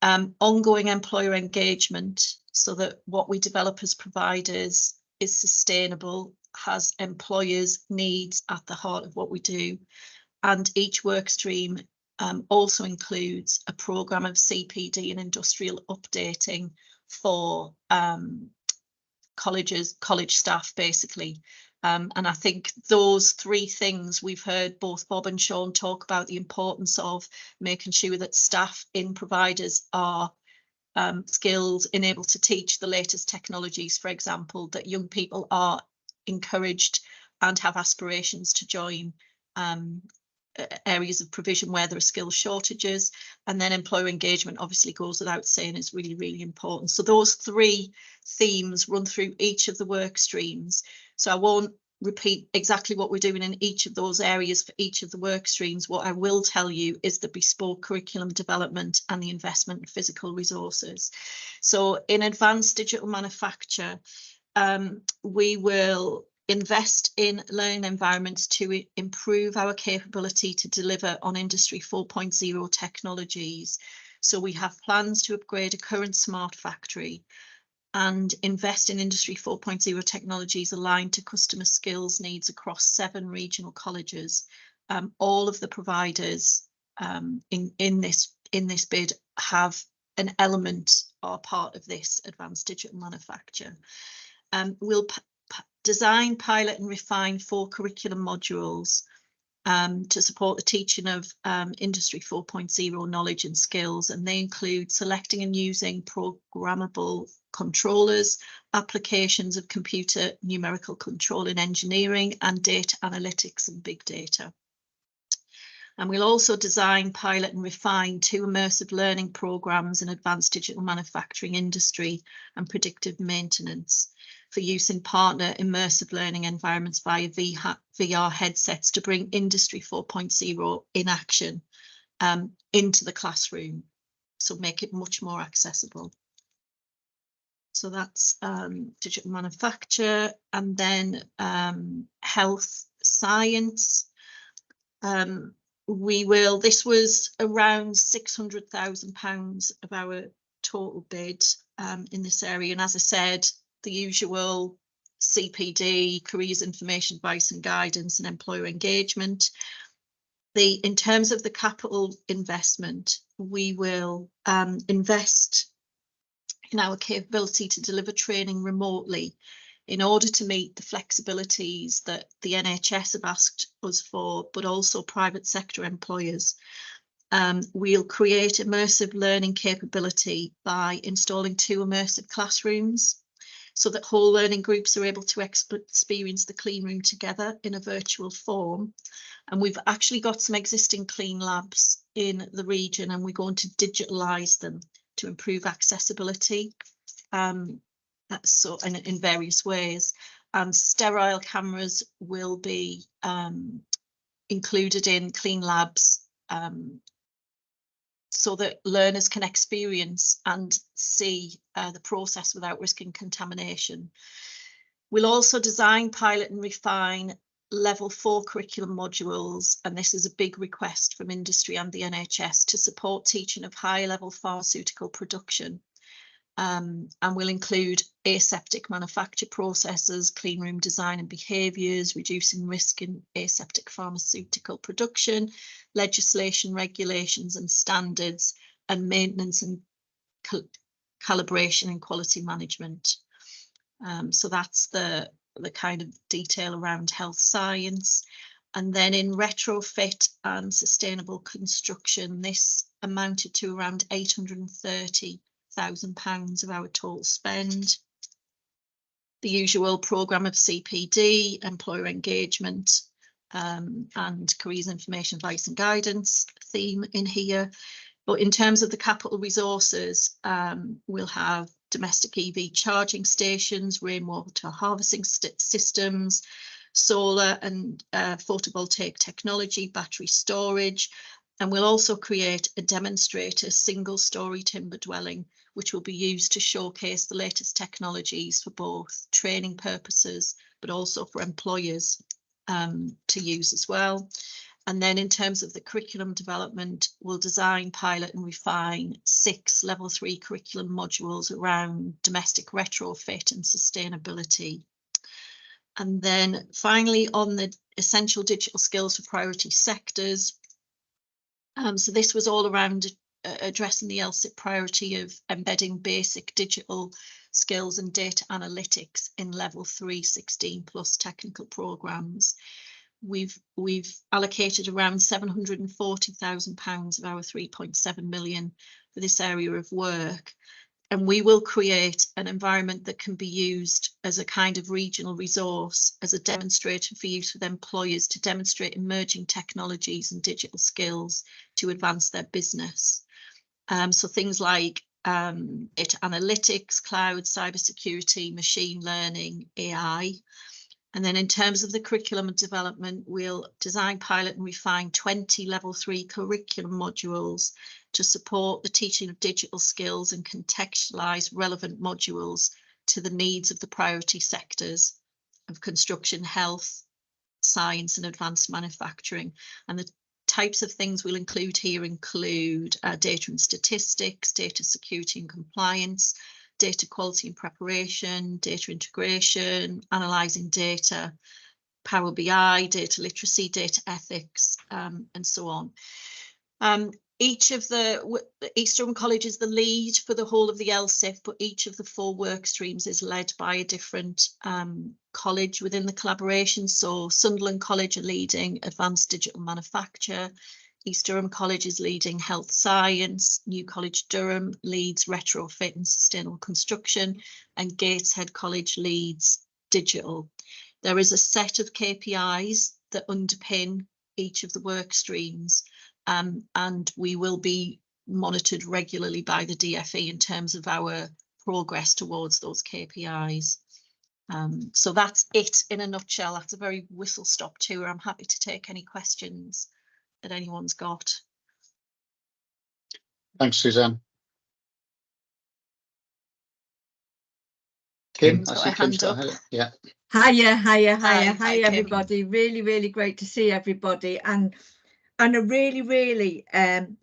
ongoing employer engagement, so that what we develop as providers is sustainable, has employers' needs at the heart of what we do. And each work stream also includes a programme of CPD and industrial updating for college staff, basically. And I think those 3 things we've heard both Bob and Sean talk about the importance of making sure that staff in providers are skilled and able to teach the latest technologies, for example, that young people are encouraged and have aspirations to join areas of provision where there are skill shortages. And then employer engagement obviously goes without saying is really, really important. So those 3 themes run through each of the work streams. So I won't repeat exactly what we're doing in each of those areas for each of the work streams. What I will tell you is the bespoke curriculum development and the investment in physical resources. So in advanced digital manufacture, we will invest in learning environments to improve our capability to deliver on Industry 4.0 technologies. So we have plans to upgrade a current smart factory and invest in Industry 4.0 technologies aligned to customer skills needs across 7 regional colleges. All of the providers in this bid have an element or part of this advanced digital manufacture. We'll design, pilot and refine 4 curriculum modules to support the teaching of Industry 4.0 knowledge and skills, and they include selecting and using programmable controllers, applications of computer numerical control in engineering, and data analytics and big data. And we'll also design, pilot and refine 2 immersive learning programs in advanced digital manufacturing industry and predictive maintenance for use in partner immersive learning environments via VR headsets to bring Industry 4.0 in action into the classroom, so make it much more accessible. So that's digital manufacture, and then health science. This was around £600,000 of our total bid in this area. And as I said, the usual CPD, careers information, advice and guidance, and employer engagement. In terms of the capital investment, we will invest in our capability to deliver training remotely in order to meet the flexibilities that the NHS have asked us for, but also private sector employers. We'll create immersive learning capability by installing 2 immersive classrooms so that whole learning groups are able to experience the clean room together in a virtual form. And we've actually got some existing clean labs in the region, and we're going to digitalise them to improve accessibility. So in various ways, and sterile cameras will be included in clean labs so that learners can experience and see the process without risking contamination. We'll also design, pilot and refine level 4 curriculum modules, and this is a big request from industry and the NHS to support teaching of high level pharmaceutical production. And will include aseptic manufacture processes, clean room design and behaviours, reducing risk in aseptic pharmaceutical production, legislation, regulations and standards, and maintenance and calibration and quality management. So that's the kind of detail around health science. And then in retrofit and sustainable construction, this amounted to around £830,000 of our total spend. The usual programme of CPD, employer engagement, and careers information, advice and guidance theme in here. But in terms of the capital resources, we'll have domestic EV charging stations, rainwater harvesting systems, solar and photovoltaic technology, battery storage, and we'll also create a demonstrator single-storey timber dwelling, which will be used to showcase the latest technologies for both training purposes, but also for employers to use as well. And then in terms of the curriculum development, we'll design, pilot and refine 6 level 3 curriculum modules around domestic retrofit and sustainability. And then finally, on the essential digital skills for priority sectors. So this was all around addressing the NELSIP priority of embedding basic digital skills and data analytics in level 3 16+ technical programmes. We've allocated around £740,000 of our 3.7 million for this area of work, and we will create an environment that can be used as a kind of regional resource, as a demonstrator for use with employers to demonstrate emerging technologies and digital skills to advance their business. So things like data analytics, cloud, cybersecurity, machine learning, AI. And then in terms of the curriculum and development, we'll design, pilot and refine 20 level 3 curriculum modules to support the teaching of digital skills and contextualise relevant modules to the needs of the priority sectors of construction, health, science and advanced manufacturing. And the types of things we'll include here include data and statistics, data security and compliance, data quality and preparation, data integration, analysing data, Power BI, data literacy, data ethics, and so on. each of the East Durham College is the lead for the whole of the LSIP, but each of the 4 work streams is led by a different college within the collaboration. So Sunderland College are leading Advanced Digital Manufacture, East Durham College is leading Health Science, New College Durham leads Retrofit and Sustainable Construction, and Gateshead College leads Digital. There is a set of KPIs that underpin each of the work streams. And we will be monitored regularly by the DFE in terms of our progress towards those KPIs. So that's it in a nutshell. That's a very whistle-stop tour. I'm happy to take any questions that anyone's got. Thanks, Suzanne. Kim, I see Kim's got her. Yeah. Hi everybody. Really great to see everybody, and a really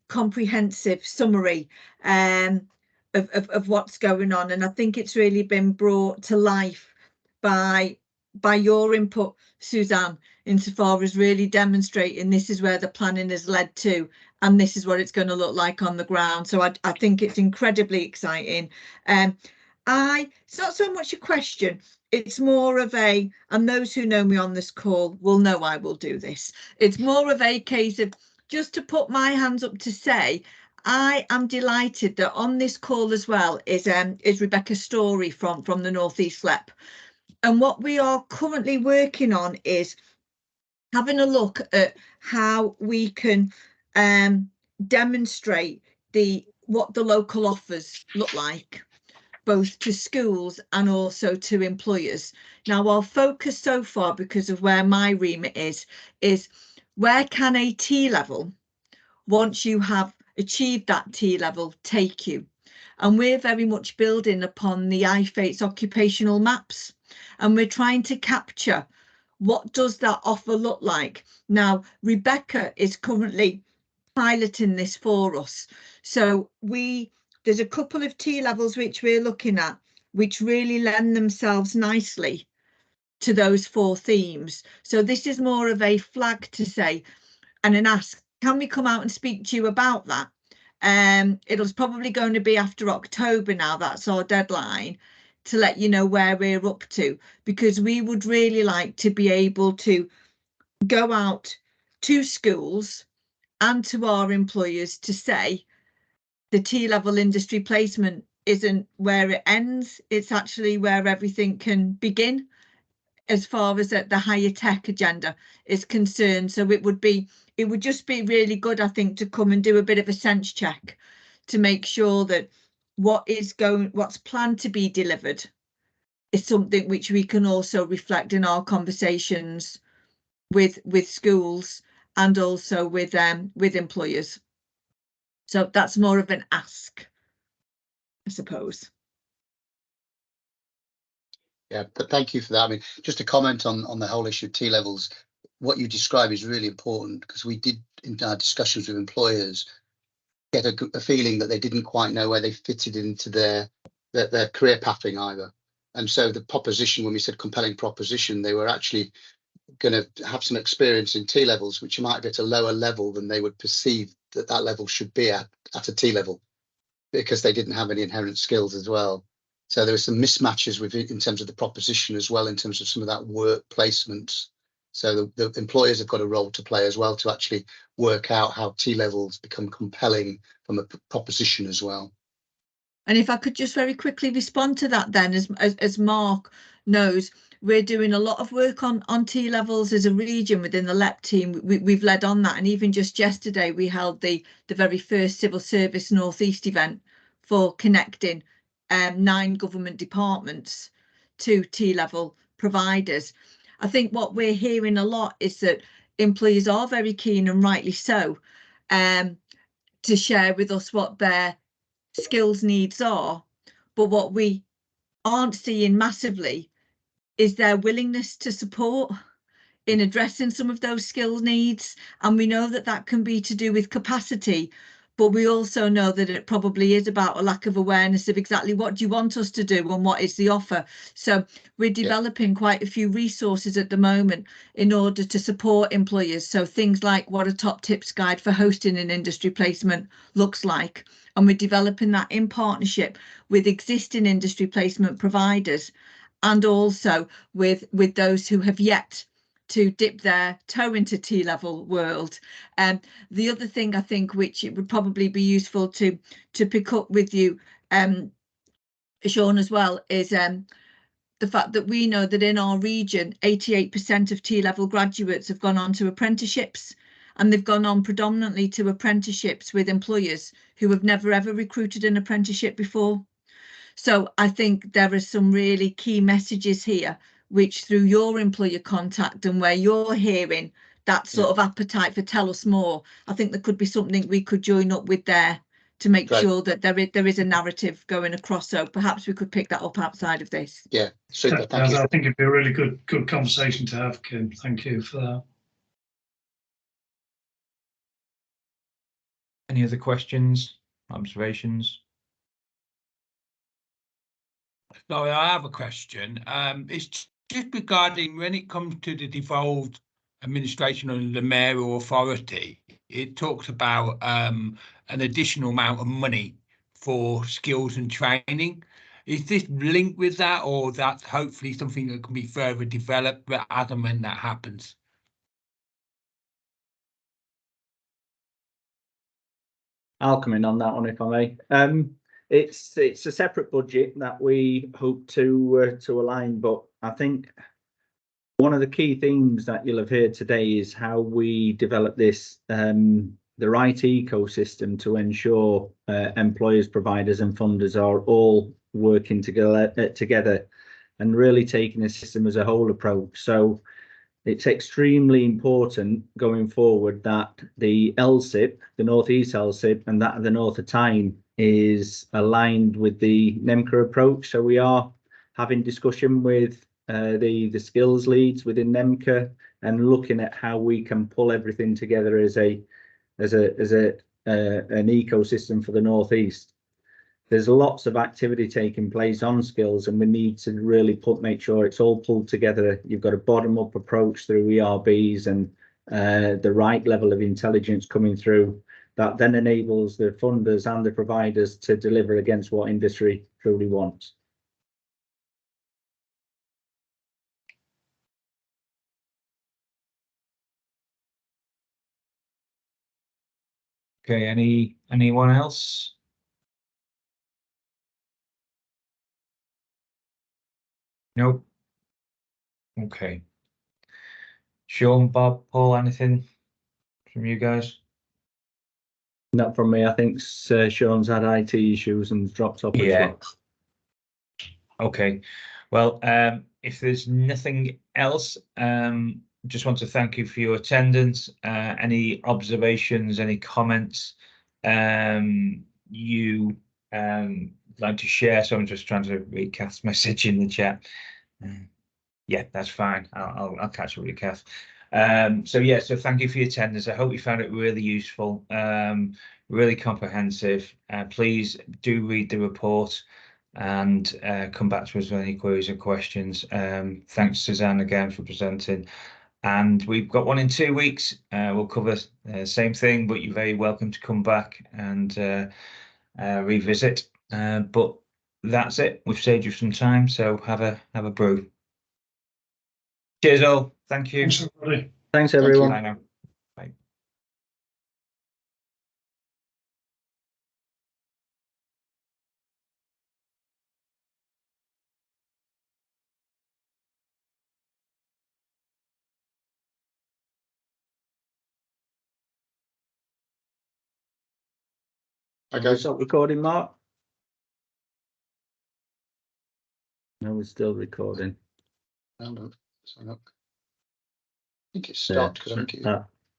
comprehensive summary of what's going on. And I think it's really been brought to life by your input, Suzanne, insofar as really demonstrating this is where the planning has led to, and this is what it's going to look like on the ground. So I think it's incredibly exciting. It's not so much a question, it's more of a, and those who know me on this call will know I will do this. It's more of a case of just to put my hands up to say, I am delighted that on this call as well is Rebecca Story from the North East LEP. And what we are currently working on is having a look at how we can demonstrate what the local offers look like, both to schools and also to employers. Now, our focus so far, because of where my remit is where can a T level, once you have achieved that T level, take you? And we're very much building upon the IFATE's occupational maps, and we're trying to capture what does that offer look like. Now, Rebecca is currently piloting this for us. So there's a couple of T levels which we're looking at, which really lend themselves nicely to those 4 themes. So this is more of a flag to say, and an ask, can we come out and speak to you about that? It's probably going to be after October now, that's our deadline, to let you know where we're up to, because we would really like to be able to go out to schools and to our employers to say, the T-level industry placement isn't where it ends, it's actually where everything can begin as far as the higher tech agenda is concerned. So it would just be really good, I think, to come and do a bit of a sense check to make sure that what's planned to be delivered is something which we can also reflect in our conversations with schools and also with employers. So that's more of an ask, I suppose. Yeah, but thank you for that. I mean, just to comment on the whole issue of T levels, what you describe is really important, because we did, in our discussions with employers, get a feeling that they didn't quite know where they fitted into their career pathing either. And so the proposition, when we said compelling proposition, they were actually going to have some experience in T levels, which might be at a lower level than they would perceive that level should be at a T level, because they didn't have any inherent skills as well. So there were some mismatches in terms of the proposition as well, in terms of some of that work placement. So the employers have got a role to play as well, to actually work out how T levels become compelling from a proposition as well. And if I could just very quickly respond to that then, as Mark knows, we're doing a lot of work on T levels as a region within the LEP team. We've led on that, and even just yesterday we held the very first Civil Service North East event for connecting 9 government departments to T level providers. I think what we're hearing a lot is that employees are very keen, and rightly so, to share with us what their skills needs are, but what we aren't seeing massively is their willingness to support in addressing some of those skill needs. And we know that can be to do with capacity, but we also know that it probably is about a lack of awareness of exactly what do you want us to do and what is the offer. So we're developing quite a few resources at the moment in order to support employers. So things like what a top tips guide for hosting an industry placement looks like. And we're developing that in partnership with existing industry placement providers and also with those who have yet to dip their toe into T-level world. The other thing I think which it would probably be useful to pick up with you, Sean, as well, is the fact that we know that in our region, 88% of T-level graduates have gone on to apprenticeships, and they've gone on predominantly to apprenticeships with employers who have never ever recruited an apprenticeship before. So I think there are some really key messages here, which through your employer contact and where you're hearing that sort of appetite for tell us more, I think there could be something we could join up with there to make sure that there is a narrative going across. So perhaps we could pick that up outside of this. Yeah, super. Thank you. I think it'd be a really good conversation to have, Kim. Thank you for that. Any other questions, observations? Sorry, I have a question. It's just regarding when it comes to the devolved administration under the mayoral authority, it talks about an additional amount of money for skills and training. Is this linked with that, or that's hopefully something that can be further developed as and when that happens? I'll come in on that one if I may. It's a separate budget that we hope to align, but I think one of the key themes that you'll have heard today is how we develop this the right ecosystem to ensure employers, providers and funders are all working together and really taking a system as a whole approach. So it's extremely important going forward that the LSIP, the North East LSIP, and that of the North of Tyne is aligned with the NEMCA approach. So we are having discussion with the skills leads within NEMCA and looking at how we can pull everything together as an ecosystem for the North East. There's lots of activity taking place on skills, and we need to really make sure it's all pulled together. You've got a bottom-up approach through ERBs and the right level of intelligence coming through that then enables the funders and the providers to deliver against what industry truly wants. Okay, anyone else? Nope. Okay. Sean, Bob, Paul, anything from you guys? Not from me. I think Sean's had IT issues and dropped off as well. Okay. Well, if there's nothing else, just want to thank you for your attendance. Any observations, any comments you like to share? So I'm just trying to read Kath's message in the chat. Yeah, that's fine. I'll catch up with you, Kath. So thank you for your attendance. I hope you found it really useful, really comprehensive. Please do read the report and come back to us with any queries or questions. Thanks, Suzanne, again for presenting. And we've got one in 2 weeks. We'll cover the same thing, but you're very welcome to come back and revisit. But that's it. We've saved you some time, so have a brew. Cheers all. Thank you. Thanks, everybody. Thanks, everyone. Bye now. Bye. Okay. Stop recording, Mark. No, we're still recording. I think it's stopped because I think it